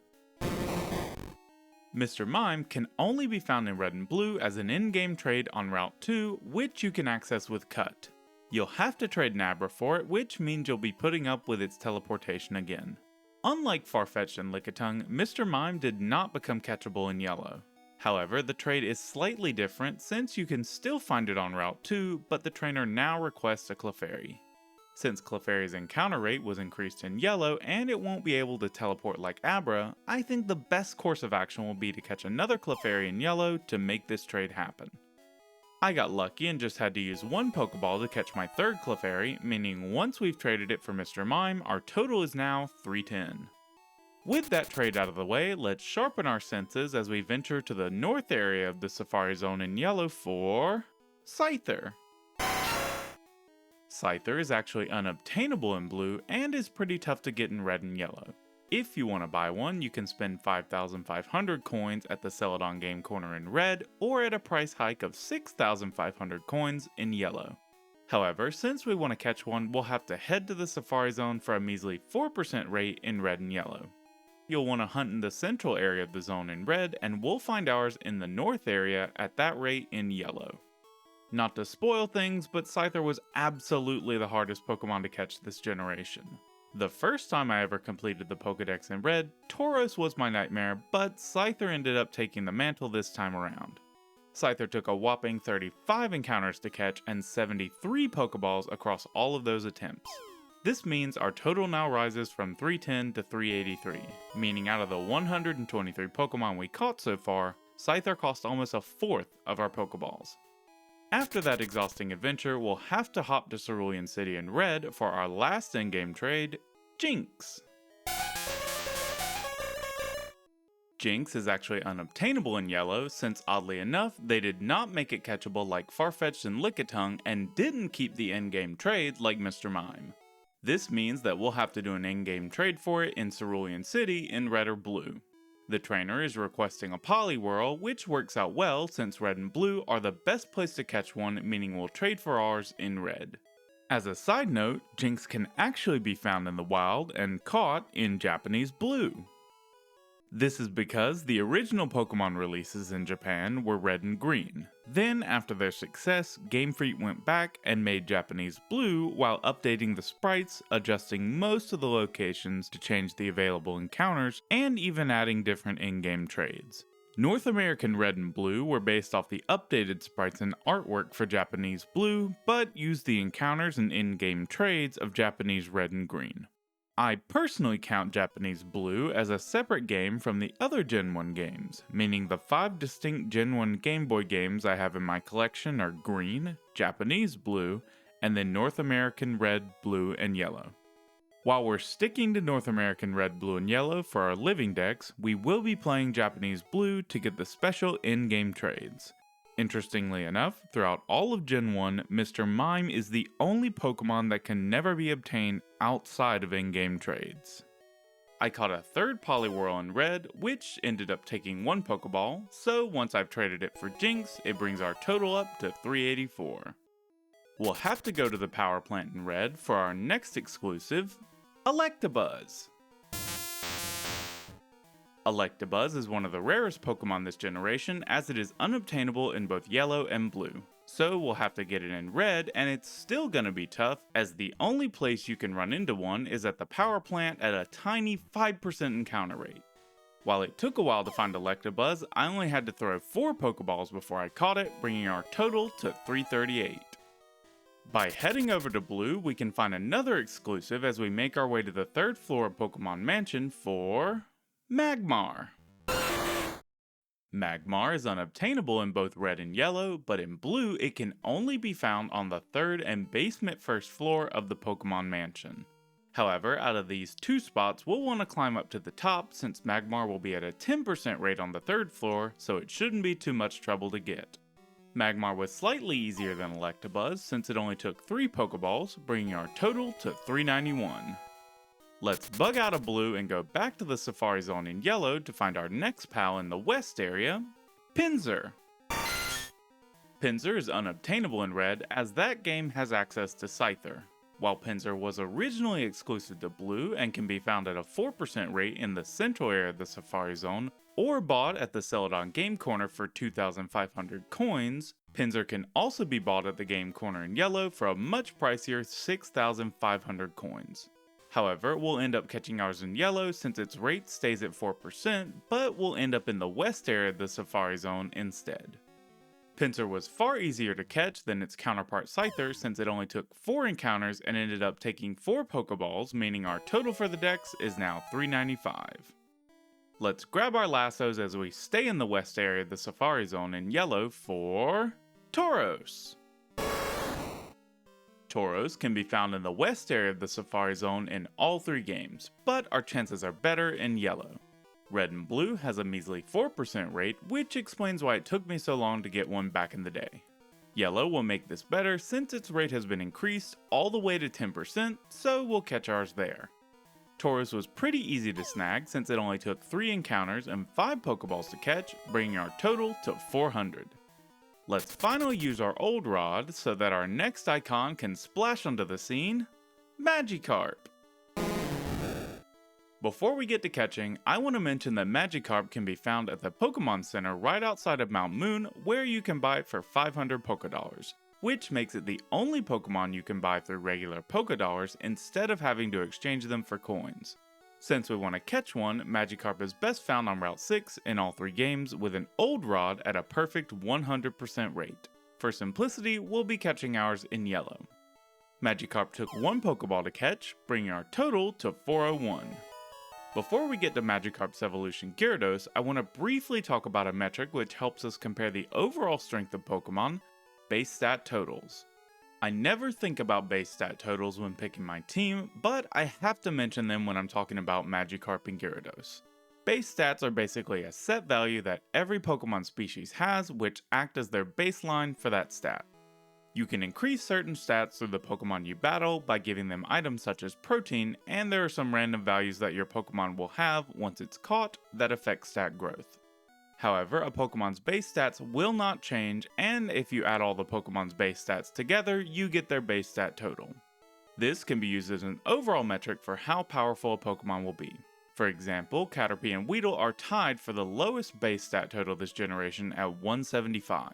Mr. Mime can only be found in Red and Blue as an in-game trade on Route 2, which you can access with Cut. You'll have to trade Nabra for it, which means you'll be putting up with its teleportation again. Unlike Farfetch'd and Lickitung, Mr. Mime did not become catchable in Yellow. However, the trade is slightly different since you can still find it on Route 2, but the trainer now requests a Clefairy. Since Clefairy's encounter rate was increased in Yellow and it won't be able to teleport like Abra, I think the best course of action will be to catch another Clefairy in Yellow to make this trade happen. I got lucky and just had to use 1 Pokeball to catch my 3rd Clefairy, meaning once we've traded it for Mr. Mime, our total is now 310. With that trade out of the way, let's sharpen our senses as we venture to the north area of the Safari Zone in Yellow for Scyther. Scyther is actually unobtainable in Blue and is pretty tough to get in Red and Yellow. If you want to buy one, you can spend 5,500 coins at the Celadon Game Corner in Red, or at a price hike of 6,500 coins in Yellow. However, since we want to catch one, we'll have to head to the Safari Zone for a measly 4% rate in Red and Yellow. You'll want to hunt in the central area of the zone in Red, and we'll find ours in the north area at that rate in Yellow. Not to spoil things, but Scyther was absolutely the hardest Pokemon to catch this generation. The first time I ever completed the Pokedex in Red, Tauros was my nightmare, but Scyther ended up taking the mantle this time around. Scyther took a whopping 35 encounters to catch and 73 Pokeballs across all of those attempts. This means our total now rises from 310 to 383, meaning out of the 123 Pokemon we caught so far, Scyther cost almost a fourth of our Pokeballs. After that exhausting adventure, we'll have to hop to Cerulean City in Red for our last in-game trade, Jinx. Jynx is actually unobtainable in yellow since oddly enough, they did not make it catchable like Farfetch'd and Lickitung and didn't keep the in-game trade like Mr. Mime. This means that we'll have to do an in-game trade for it in Cerulean City in red or blue. The trainer is requesting a Poliwhirl, which works out well since red and blue are the best place to catch one, meaning we'll trade for ours in red. As a side note, Jynx can actually be found in the wild and caught in Japanese blue. This is because the original Pokemon releases in Japan were red and green. Then, after their success, Game Freak went back and made Japanese blue while updating the sprites, adjusting most of the locations to change the available encounters, and even adding different in-game trades. North American red and blue were based off the updated sprites and artwork for Japanese blue, but used the encounters and in-game trades of Japanese red and green. I personally count Japanese Blue as a separate game from the other Gen 1 games, meaning the 5 distinct Gen 1 Game Boy games I have in my collection are Green, Japanese Blue, and then North American Red, Blue, and Yellow. While we're sticking to North American Red, Blue, and Yellow for our living decks, we will be playing Japanese Blue to get the special in-game trades. Interestingly enough, throughout all of Gen 1, Mr. Mime is the only Pokemon that can never be obtained outside of in-game trades. I caught a third Poliwhirl in red, which ended up taking 1 Pokeball, so once I've traded it for Jynx, it brings our total up to 384. We'll have to go to the power plant in red for our next exclusive, Electabuzz. Electabuzz is one of the rarest Pokemon this generation as it is unobtainable in both yellow and blue. So we'll have to get it in red, and it's still gonna be tough as the only place you can run into one is at the power plant at a tiny 5% encounter rate. While it took a while to find Electabuzz, I only had to throw 4 Pokeballs before I caught it, bringing our total to 338. By heading over to blue, we can find another exclusive as we make our way to the 3rd floor of Pokemon Mansion for Magmar. Magmar is unobtainable in both red and yellow, but in blue it can only be found on the 3rd and basement 1st floor of the Pokemon Mansion. However, out of these 2 spots, we'll want to climb up to the top since Magmar will be at a 10% rate on the 3rd floor, so it shouldn't be too much trouble to get. Magmar was slightly easier than Electabuzz since it only took 3 Pokeballs, bringing our total to 391. Let's bug out of blue and go back to the Safari Zone in yellow to find our next pal in the west area, Pinsir. Pinsir is unobtainable in red as that game has access to Scyther. While Pinsir was originally exclusive to blue and can be found at a 4% rate in the central area of the Safari Zone, or bought at the Celadon Game Corner for 2,500 coins, Pinsir can also be bought at the Game Corner in yellow for a much pricier 6,500 coins. However, we'll end up catching ours in yellow since its rate stays at 4%, but we'll end up in the west area of the Safari Zone instead. Pinsir was far easier to catch than its counterpart Scyther since it only took 4 encounters and ended up taking 4 Pokeballs, meaning our total for the dex is now 395. Let's grab our lassos as we stay in the west area of the Safari Zone in yellow for Tauros. Tauros can be found in the west area of the Safari Zone in all 3 games, but our chances are better in yellow. Red and blue has a measly 4% rate, which explains why it took me so long to get one back in the day. Yellow will make this better since its rate has been increased all the way to 10%, so we'll catch ours there. Tauros was pretty easy to snag since it only took 3 encounters and 5 Pokeballs to catch, bringing our total to 400. Let's finally use our old rod so that our next icon can splash onto the scene, Magikarp. Before we get to catching, I want to mention that Magikarp can be found at the Pokemon Center right outside of Mount Moon, where you can buy it for 500 Pokédollars, which makes it the only Pokemon you can buy through regular Pokédollars instead of having to exchange them for coins. Since we want to catch one, Magikarp is best found on Route 6 in all 3 games with an old rod at a perfect 100% rate. For simplicity, we'll be catching ours in yellow. Magikarp took 1 Pokeball to catch, bringing our total to 401. Before we get to Magikarp's evolution Gyarados, I want to briefly talk about a metric which helps us compare the overall strength of Pokemon, base stat totals. I never think about base stat totals when picking my team, but I have to mention them when I'm talking about Magikarp and Gyarados. Base stats are basically a set value that every Pokemon species has, which act as their baseline for that stat. You can increase certain stats through the Pokemon you battle by giving them items such as protein, and there are some random values that your Pokemon will have once it's caught that affect stat growth. However, a Pokemon's base stats will not change, and if you add all the Pokemon's base stats together, you get their base stat total. This can be used as an overall metric for how powerful a Pokemon will be. For example, Caterpie and Weedle are tied for the lowest base stat total this generation at 175.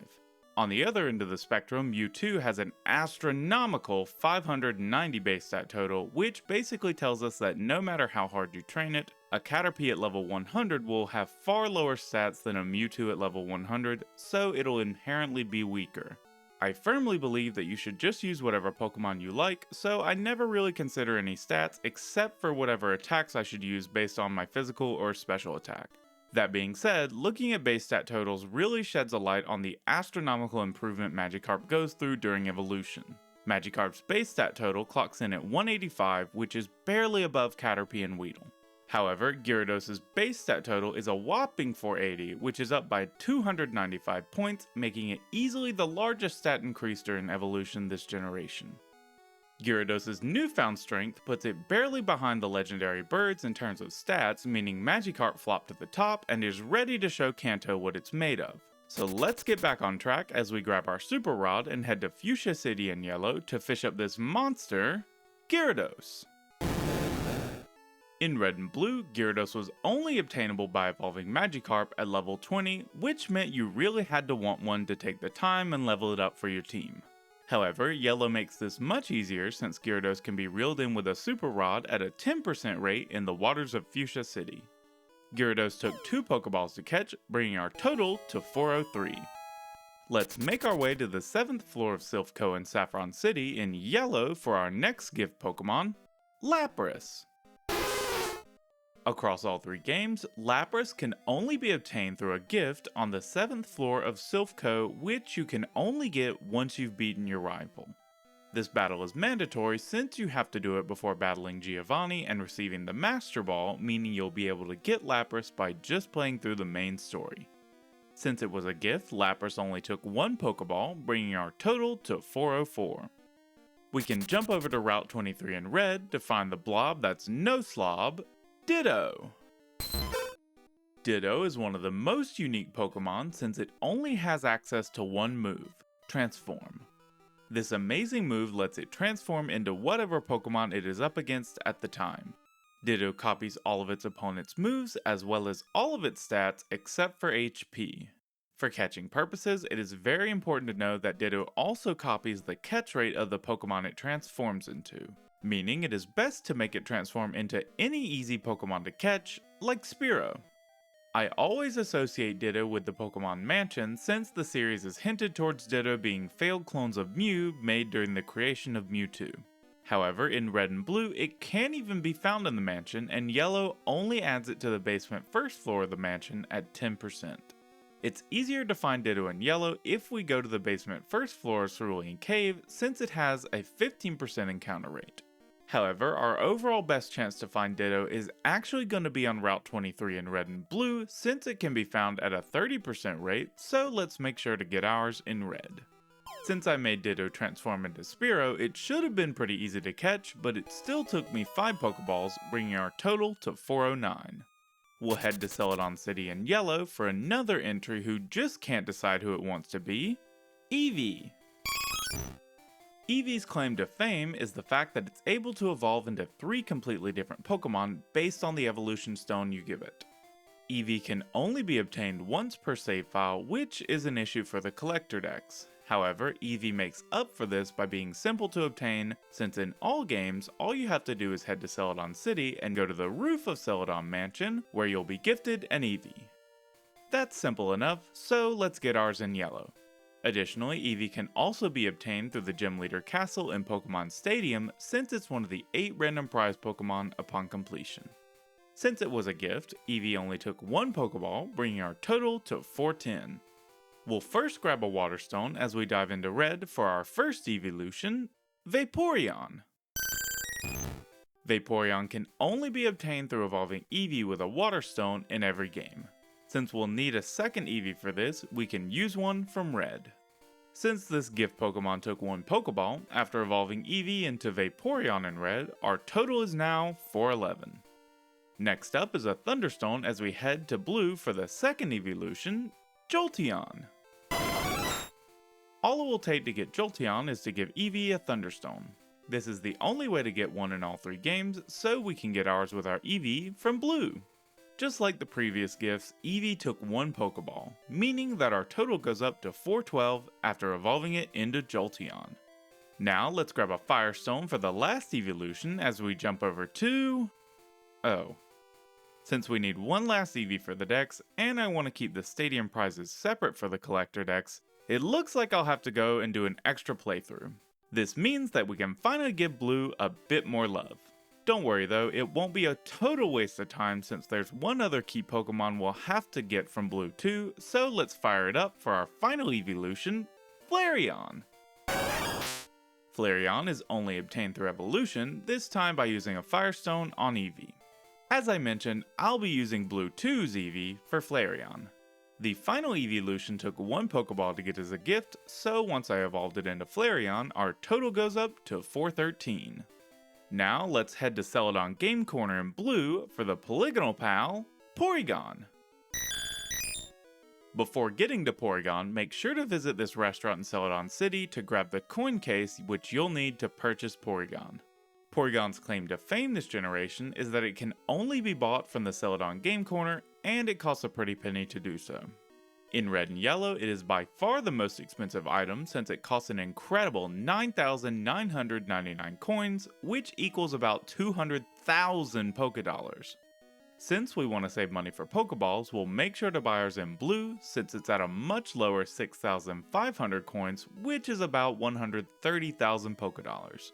On the other end of the spectrum, Mewtwo has an astronomical 590 base stat total, which basically tells us that no matter how hard you train it, a Caterpie at level 100 will have far lower stats than a Mewtwo at level 100, so it'll inherently be weaker. I firmly believe that you should just use whatever Pokemon you like, so I never really consider any stats except for whatever attacks I should use based on my physical or special attack. That being said, looking at base stat totals really sheds a light on the astronomical improvement Magikarp goes through during evolution. Magikarp's base stat total clocks in at 185, which is barely above Caterpie and Weedle. However, Gyarados' base stat total is a whopping 480, which is up by 295 points, making it easily the largest stat increase during evolution this generation. Gyarados' newfound strength puts it barely behind the legendary birds in terms of stats, meaning Magikarp flopped to the top and is ready to show Kanto what it's made of. So let's get back on track as we grab our Super Rod and head to Fuchsia City in Yellow to fish up this monster, Gyarados. In Red and Blue, Gyarados was only obtainable by evolving Magikarp at level 20, which meant you really had to want one to take the time and level it up for your team. However, Yellow makes this much easier since Gyarados can be reeled in with a Super Rod at a 10% rate in the waters of Fuchsia City. Gyarados took 2 Pokeballs to catch, bringing our total to 403. Let's make our way to the 7th floor of Silph and Saffron City in Yellow for our next gift Pokemon, Lapras. Across all 3 games, Lapras can only be obtained through a gift on the 7th floor of Silph, which you can only get once you've beaten your rival. This battle is mandatory since you have to do it before battling Giovanni and receiving the Master Ball, meaning you'll be able to get Lapras by just playing through the main story. Since it was a gift, Lapras only took 1 Pokeball, bringing our total to 404. We can jump over to Route 23 in Red to find the blob that's no slob, Ditto. Ditto is one of the most unique Pokemon since it only has access to one move, Transform. This amazing move lets it transform into whatever Pokemon it is up against at the time. Ditto copies all of its opponent's moves as well as all of its stats except for HP. For catching purposes, it is very important to know that Ditto also copies the catch rate of the Pokemon it transforms into, meaning it is best to make it transform into any easy Pokemon to catch, like Spearow. I always associate Ditto with the Pokemon Mansion since the series is hinted towards Ditto being failed clones of Mew made during the creation of Mewtwo. However, in Red and Blue, it can't even be found in the mansion, and Yellow only adds it to the basement first floor of the mansion at 10%. It's easier to find Ditto in Yellow if we go to the basement first floor of Cerulean Cave since it has a 15% encounter rate. However, our overall best chance to find Ditto is actually going to be on Route 23 in Red and Blue since it can be found at a 30% rate, so let's make sure to get ours in Red. Since I made Ditto transform into Spearow, it should have been pretty easy to catch, but it still took me 5 Pokeballs, bringing our total to 409. We'll head to Celadon City in Yellow for another entry who just can't decide who it wants to be, Eevee. Eevee's claim to fame is the fact that it's able to evolve into 3 completely different Pokemon based on the evolution stone you give it. Eevee can only be obtained once per save file, which is an issue for the Collector Dex. However, Eevee makes up for this by being simple to obtain, since in all games, all you have to do is head to Celadon City and go to the roof of Celadon Mansion, where you'll be gifted an Eevee. That's simple enough, so let's get ours in Yellow. Additionally, Eevee can also be obtained through the Gym Leader Castle in Pokemon Stadium since it's one of the 8 random prize Pokemon upon completion. Since it was a gift, Eevee only took 1 Pokeball, bringing our total to 410. We'll first grab a Water Stone as we dive into Red for our first evolution, Vaporeon. Vaporeon can only be obtained through evolving Eevee with a Water Stone in every game. Since we'll need a second Eevee for this, we can use one from Red. Since this gift Pokemon took one Pokeball, after evolving Eevee into Vaporeon in Red, our total is now 411. Next up is a Thunderstone as we head to Blue for the second evolution, Jolteon. All it will take to get Jolteon is to give Eevee a Thunderstone. This is the only way to get one in all 3 games, so we can get ours with our Eevee from Blue. Just like the previous gifts, Eevee took one Pokeball, meaning that our total goes up to 412 after evolving it into Jolteon. Now let's grab a Firestone for the last evolution as we jump over to... Oh. Since we need one last Eevee for the dex, and I want to keep the stadium prizes separate for the collector decks, it looks like I'll have to go and do an extra playthrough. This means that we can finally give Blue a bit more love. Don't worry though, it won't be a total waste of time since there's one other key Pokemon we'll have to get from Blue too, so let's fire it up for our final evolution, Flareon. Flareon is only obtained through evolution, this time by using a Firestone on Eevee. As I mentioned, I'll be using Blue 2's Eevee for Flareon. The final evolution took one Pokeball to get as a gift, so once I evolved it into Flareon, our total goes up to 413. Now let's head to Celadon Game Corner in Blue for the Polygonal Pal, Porygon. Before getting to Porygon, make sure to visit this restaurant in Celadon City to grab the coin case which you'll need to purchase Porygon. Porygon's claim to fame this generation is that it can only be bought from the Celadon Game Corner, and it costs a pretty penny to do so. In Red and Yellow, it is by far the most expensive item since it costs an incredible 9,999 coins, which equals about 200,000 Pokédollars. Since we want to save money for Pokeballs, we'll make sure to buy ours in Blue since it's at a much lower 6,500 coins, which is about 130,000 Pokédollars.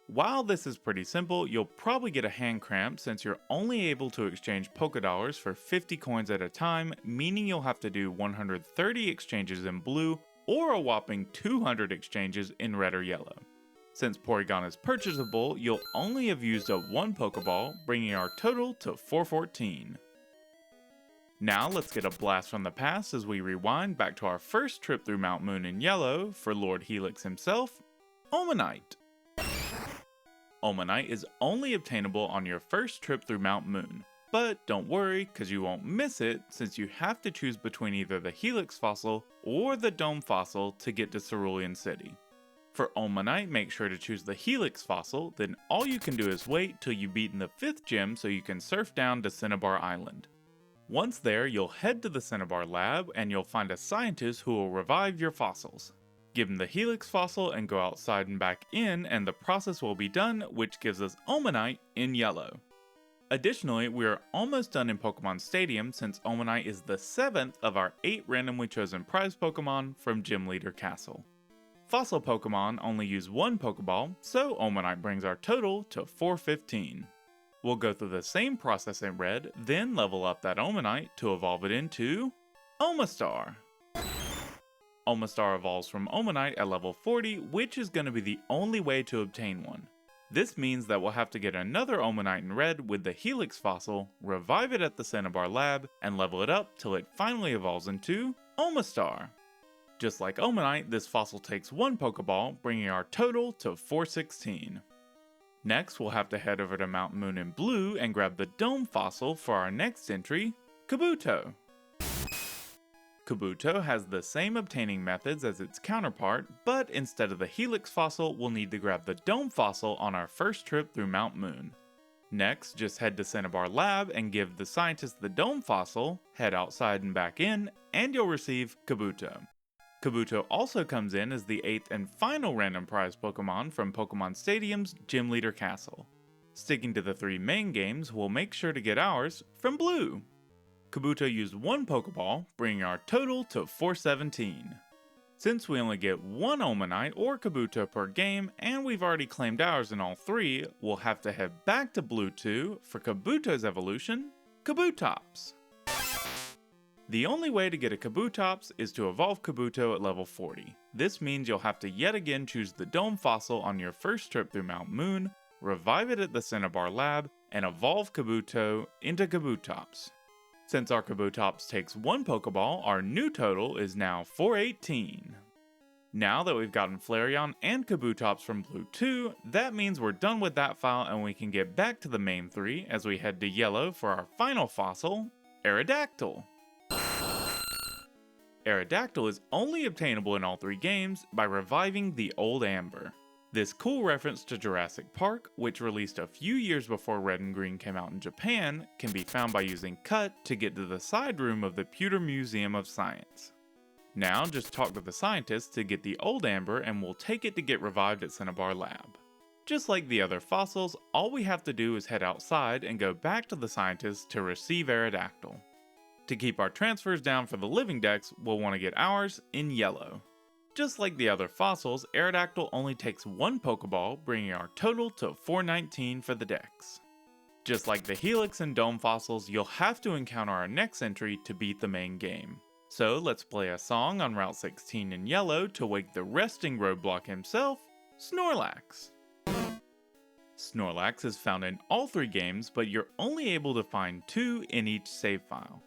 While this is pretty simple, you'll probably get a hand cramp since you're only able to exchange Pokédollars for 50 coins at a time, meaning you'll have to do 130 exchanges in Blue or a whopping 200 exchanges in Red or Yellow. Since Porygon is purchasable, you'll only have used up one Pokeball, bringing our total to 414. Now let's get a blast from the past as we rewind back to our first trip through Mount Moon in Yellow for Lord Helix himself, Omanite. Omanite is only obtainable on your first trip through Mount Moon, but don't worry cause you won't miss it since you have to choose between either the Helix fossil or the Dome fossil to get to Cerulean City. For Omanite, make sure to choose the Helix fossil, then all you can do is wait till you've beaten the 5th gym so you can surf down to Cinnabar Island. Once there, you'll head to the Cinnabar lab and you'll find a scientist who will revive your fossils. Give him the Helix fossil and go outside and back in and the process will be done, which gives us Omanite in yellow. Additionally, we are almost done in Pokemon Stadium since Omanite is the 7th of our 8 randomly chosen prize Pokemon from Gym Leader Castle. Fossil Pokemon only use one Pokeball, so Omanite brings our total to 415. We'll go through the same process in Red, then level up that Omanite to evolve it into Omastar. Omastar evolves from Omanite at level 40, which is going to be the only way to obtain one. This means that we'll have to get another Omanite in Red with the Helix fossil, revive it at the Cinnabar lab, and level it up till it finally evolves into Omastar. Just like Omanite, this fossil takes one Pokeball, bringing our total to 416. Next, we'll have to head over to Mount Moon in Blue and grab the Dome fossil for our next entry, Kabuto. Kabuto has the same obtaining methods as its counterpart, but instead of the Helix fossil, we'll need to grab the Dome fossil on our first trip through Mount Moon. Next, just head to Cinnabar Lab and give the scientist the Dome fossil, head outside and back in, and you'll receive Kabuto. Kabuto also comes in as the 8th and final random prize Pokemon from Pokemon Stadium's Gym Leader Castle. Sticking to the 3 main games, we'll make sure to get ours from Blue. Kabuto used one Pokeball, bringing our total to 417. Since we only get one Omanite or Kabuto per game, and we've already claimed ours in all 3, we'll have to head back to Blue 2 for Kabuto's evolution, Kabutops. The only way to get a Kabutops is to evolve Kabuto at level 40. This means you'll have to yet again choose the Dome fossil on your first trip through Mount Moon, revive it at the Cinnabar Lab, and evolve Kabuto into Kabutops. Since our Kabutops takes 1 Pokeball, our new total is now 418. Now that we've gotten Flareon and Kabutops from Blue 2, that means we're done with that file and we can get back to the main 3 as we head to Yellow for our final fossil, Aerodactyl. Aerodactyl is only obtainable in all 3 games by reviving the Old Amber. This cool reference to Jurassic Park, which released a few years before Red and Green came out in Japan, can be found by using Cut to get to the side room of the Pewter Museum of Science. Now just talk to the scientists to get the Old Amber and we'll take it to get revived at Cinnabar Lab. Just like the other fossils, all we have to do is head outside and go back to the scientists to receive Aerodactyl. To keep our transfers down for the living dex, we'll want to get ours in Yellow. Just like the other fossils, Aerodactyl only takes 1 Pokeball, bringing our total to 419 for the dex. Just like the Helix and Dome fossils, you'll have to encounter our next entry to beat the main game. So let's play a song on Route 16 in Yellow to wake the resting roadblock himself, Snorlax. Snorlax is found in all 3 games, but you're only able to find 2 in each save file.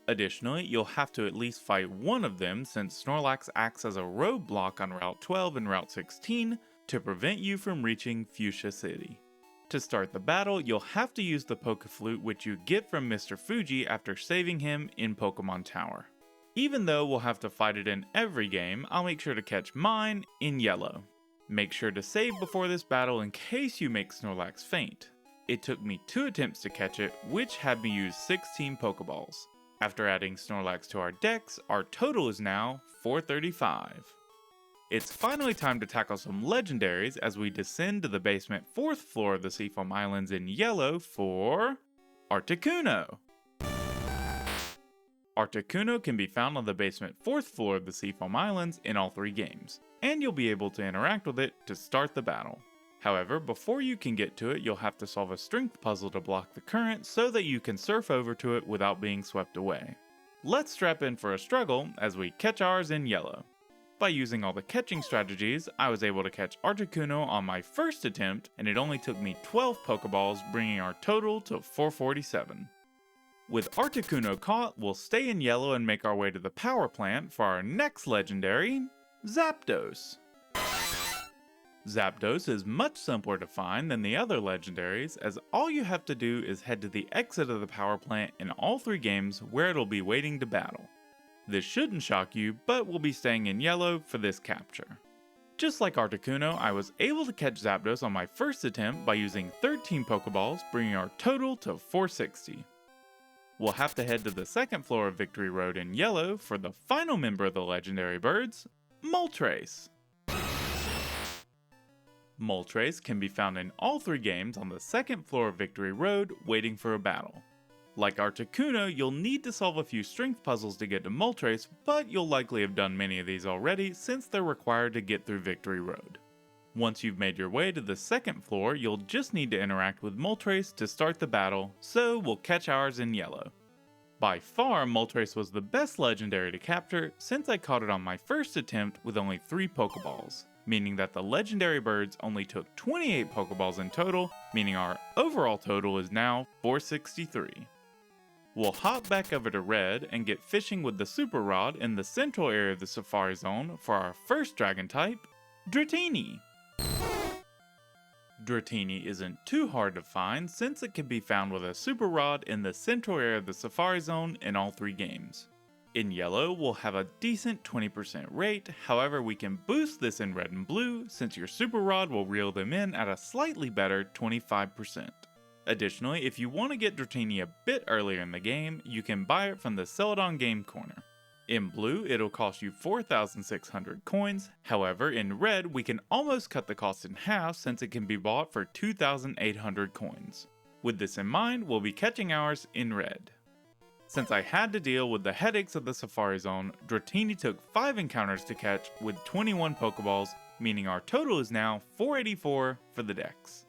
Additionally, you'll have to at least fight one of them since Snorlax acts as a roadblock on Route 12 and Route 16 to prevent you from reaching Fuchsia City. To start the battle, you'll have to use the Pokeflute which you get from Mr. Fuji after saving him in Pokemon Tower. Even though we'll have to fight it in every game, I'll make sure to catch mine in Yellow. Make sure to save before this battle in case you make Snorlax faint. It took me 2 attempts to catch it, which had me use 16 Pokeballs. After adding Snorlax to our dex, our total is now 435. It's finally time to tackle some legendaries as we descend to the basement 4th floor of the Seafoam Islands in Yellow for Articuno. Articuno can be found on the basement 4th floor of the Seafoam Islands in all 3 games, and you'll be able to interact with it to start the battle. However, before you can get to it, you'll have to solve a strength puzzle to block the current so that you can surf over to it without being swept away. Let's strap in for a struggle as we catch ours in Yellow. By using all the catching strategies, I was able to catch Articuno on my first attempt, and it only took me 12 Pokeballs, bringing our total to 447. With Articuno caught, we'll stay in Yellow and make our way to the power plant for our next legendary, Zapdos. Zapdos is much simpler to find than the other legendaries, as all you have to do is head to the exit of the power plant in all 3 games where it'll be waiting to battle. This shouldn't shock you, but we'll be staying in Yellow for this capture. Just like Articuno, I was able to catch Zapdos on my first attempt by using 13 Pokeballs, bringing our total to 460. We'll have to head to the 2nd floor of Victory Road in Yellow for the final member of the legendary birds, Moltres. Moltres can be found in all 3 games on the 2nd floor of Victory Road waiting for a battle. Like Articuno, you'll need to solve a few strength puzzles to get to Moltres, but you'll likely have done many of these already since they're required to get through Victory Road. Once you've made your way to the 2nd floor, you'll just need to interact with Moltres to start the battle, so we'll catch ours in Yellow. By far, Moltres was the best legendary to capture since I caught it on my first attempt with only 3 Pokeballs, meaning that the legendary birds only took 28 Pokeballs in total, meaning our overall total is now 463. We'll hop back over to Red and get fishing with the Super Rod in the central area of the Safari Zone for our first dragon type, Dratini. Dratini isn't too hard to find since it can be found with a Super Rod in the central area of the Safari Zone in all 3 games. In Yellow, we'll have a decent 20% rate, however we can boost this in Red and Blue since your Super Rod will reel them in at a slightly better 25%. Additionally, if you want to get Dratini a bit earlier in the game, you can buy it from the Celadon Game Corner. In Blue, it'll cost you 4,600 coins, however in Red we can almost cut the cost in half since it can be bought for 2,800 coins. With this in mind, we'll be catching ours in Red. Since I had to deal with the headaches of the Safari Zone, Dratini took 5 encounters to catch with 21 Pokeballs, meaning our total is now 484 for the dex.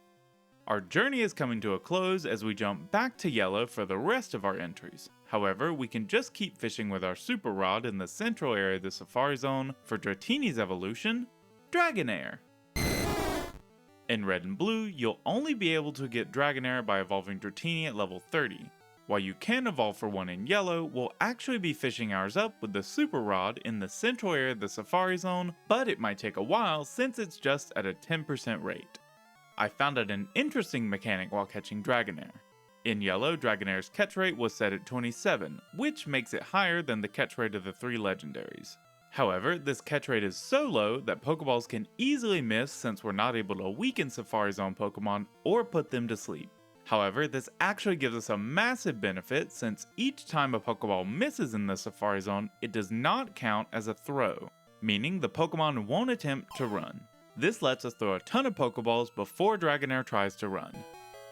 Our journey is coming to a close as we jump back to Yellow for the rest of our entries. However, we can just keep fishing with our Super Rod in the central area of the Safari Zone for Dratini's evolution, Dragonair. In Red and Blue, you'll only be able to get Dragonair by evolving Dratini at level 30. While you can evolve for one in Yellow, we'll actually be fishing ours up with the Super Rod in the central area of the Safari Zone, but it might take a while since it's just at a 10% rate. I found out an interesting mechanic while catching Dragonair. In Yellow, Dragonair's catch rate was set at 27, which makes it higher than the catch rate of the 3 legendaries. However, this catch rate is so low that Pokeballs can easily miss since we're not able to weaken Safari Zone Pokemon or put them to sleep. However, this actually gives us a massive benefit since each time a Pokeball misses in the Safari Zone, it does not count as a throw, meaning the Pokemon won't attempt to run. This lets us throw a ton of Pokeballs before Dragonair tries to run.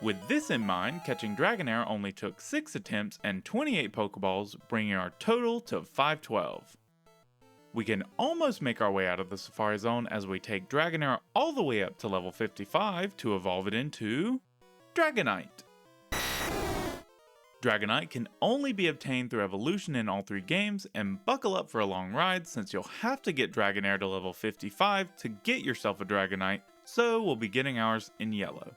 With this in mind, catching Dragonair only took 6 attempts and 28 Pokeballs, bringing our total to 512. We can almost make our way out of the Safari Zone as we take Dragonair all the way up to level 55 to evolve it into Dragonite. Dragonite can only be obtained through evolution in all 3 games, and buckle up for a long ride since you'll have to get Dragonair to level 55 to get yourself a Dragonite, so we'll be getting ours in Yellow.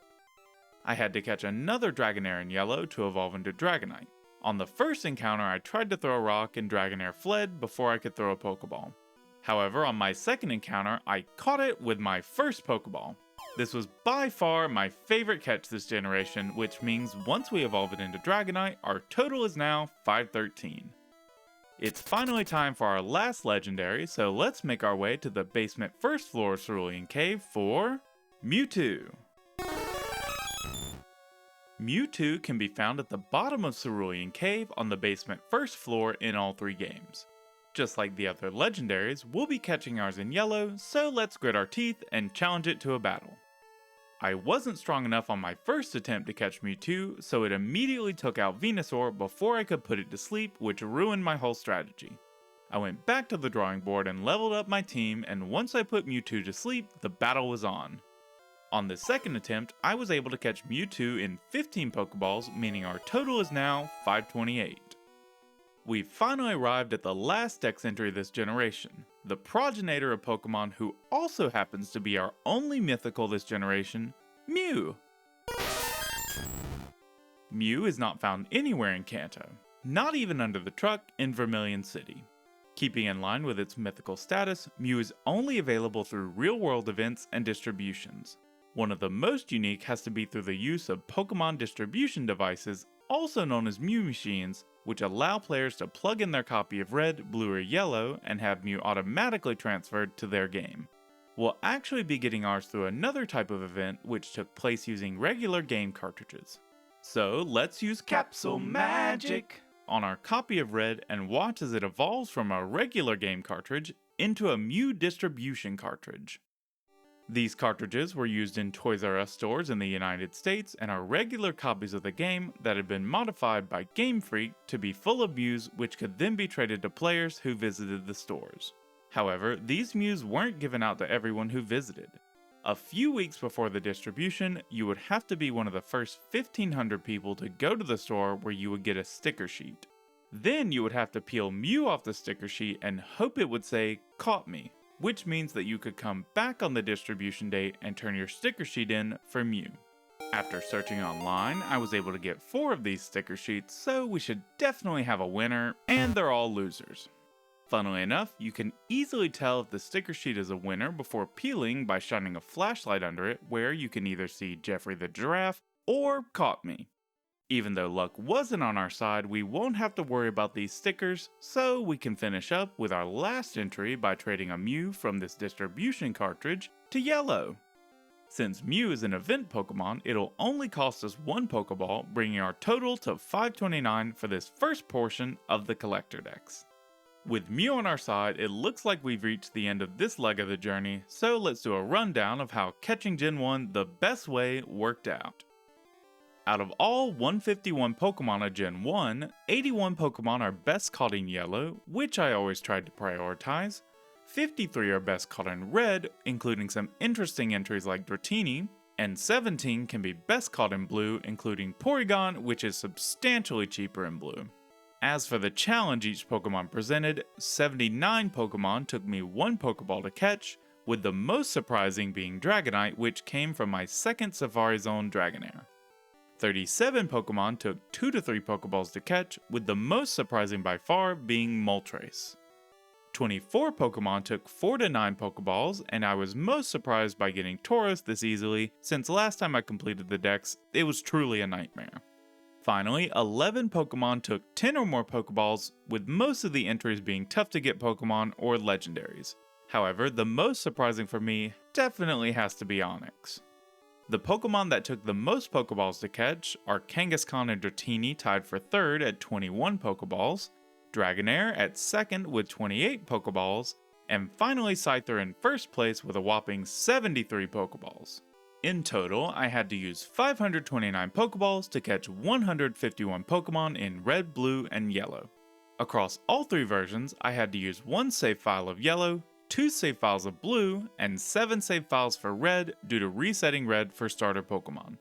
I had to catch another Dragonair in Yellow to evolve into Dragonite. On the first encounter, I tried to throw a rock and Dragonair fled before I could throw a Pokeball. However, on my second encounter, I caught it with my first Pokeball. This was by far my favorite catch this generation, which means once we evolve it into Dragonite, our total is now 513. It's finally time for our last legendary, so let's make our way to the basement first floor of Cerulean Cave for Mewtwo. Mewtwo can be found at the bottom of Cerulean Cave on the basement first floor in all 3 games. Just like the other legendaries, we'll be catching ours in Yellow, so let's grit our teeth and challenge it to a battle. I wasn't strong enough on my first attempt to catch Mewtwo, so it immediately took out Venusaur before I could put it to sleep, which ruined my whole strategy. I went back to the drawing board and leveled up my team, and once I put Mewtwo to sleep, the battle was on. On the second attempt, I was able to catch Mewtwo in 15 Pokeballs, meaning our total is now 528. We've finally arrived at the last Dex entry this generation, the progenitor of Pokemon who also happens to be our only mythical this generation, Mew. Mew is not found anywhere in Kanto, not even under the truck in Vermilion City. Keeping in line with its mythical status, Mew is only available through real-world events and distributions. One of the most unique has to be through the use of Pokemon distribution devices, also known as Mew machines, which allow players to plug in their copy of Red, Blue, or Yellow and have Mew automatically transferred to their game. We'll actually be getting ours through another type of event which took place using regular game cartridges. So let's use Capsule Magic on our copy of Red and watch as it evolves from a regular game cartridge into a Mew distribution cartridge. These cartridges were used in Toys R Us stores in the United States and are regular copies of the game that had been modified by Game Freak to be full of Mews which could then be traded to players who visited the stores. However, these Mews weren't given out to everyone who visited. A few weeks before the distribution, you would have to be one of the first 1,500 people to go to the store where you would get a sticker sheet. Then you would have to peel Mew off the sticker sheet and hope it would say, "Caught me," which means that you could come back on the distribution date and turn your sticker sheet in for Mew. After searching online, I was able to get 4 of these sticker sheets, so we should definitely have a winner, and they're all losers. Funnily enough, you can easily tell if the sticker sheet is a winner before peeling by shining a flashlight under it, where you can either see Jeffrey the Giraffe or Caught Me. Even though luck wasn't on our side, we won't have to worry about these stickers, so we can finish up with our last entry by trading a Mew from this distribution cartridge to Yellow. Since Mew is an event Pokemon, it'll only cost us 1 Pokeball, bringing our total to 529 for this first portion of the Collector Dex. With Mew on our side, it looks like we've reached the end of this leg of the journey, so let's do a rundown of how catching Gen 1 the best way worked out. Out of all 151 Pokemon of Gen 1, 81 Pokemon are best caught in Yellow, which I always tried to prioritize. 53 are best caught in Red, including some interesting entries like Dratini, and 17 can be best caught in Blue, including Porygon, which is substantially cheaper in Blue. As for the challenge each Pokemon presented, 79 Pokemon took me 1 Pokeball to catch, with the most surprising being Dragonite, which came from my second Safari Zone Dragonair. 37 Pokemon took 2 to 3 Pokeballs to catch, with the most surprising by far being Moltres. 24 Pokemon took 4 to 9 Pokeballs, and I was most surprised by getting Tauros this easily, since last time I completed the dex, it was truly a nightmare. Finally, 11 Pokemon took 10 or more Pokeballs, with most of the entries being tough to get Pokemon or legendaries. However, the most surprising for me definitely has to be Onix. The Pokemon that took the most Pokeballs to catch are Kangaskhan and Dratini tied for 3rd at 21 Pokeballs, Dragonair at 2nd with 28 Pokeballs, and finally Scyther in 1st place with a whopping 73 Pokeballs. In total, I had to use 529 Pokeballs to catch 151 Pokemon in Red, Blue, and Yellow. Across all 3 versions, I had to use 1 save file of Yellow, 2 save files of Blue, and 7 save files for Red due to resetting Red for starter Pokemon.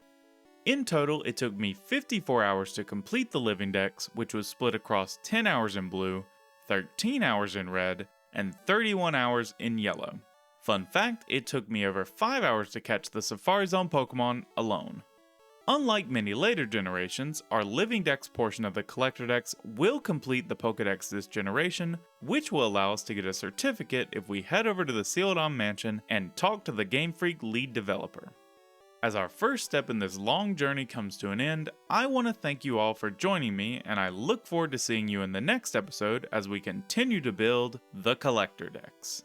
In total, it took me 54 hours to complete the Living Dex, which was split across 10 hours in Blue, 13 hours in Red, and 31 hours in Yellow. Fun fact, it took me over 5 hours to catch the Safari Zone Pokemon alone. Unlike many later generations, our Living Dex portion of the Collector Dex will complete the Pokedex this generation, which will allow us to get a certificate if we head over to the Celadon Mansion and talk to the Game Freak lead developer. As our first step in this long journey comes to an end, I want to thank you all for joining me, and I look forward to seeing you in the next episode as we continue to build the Collector Dex.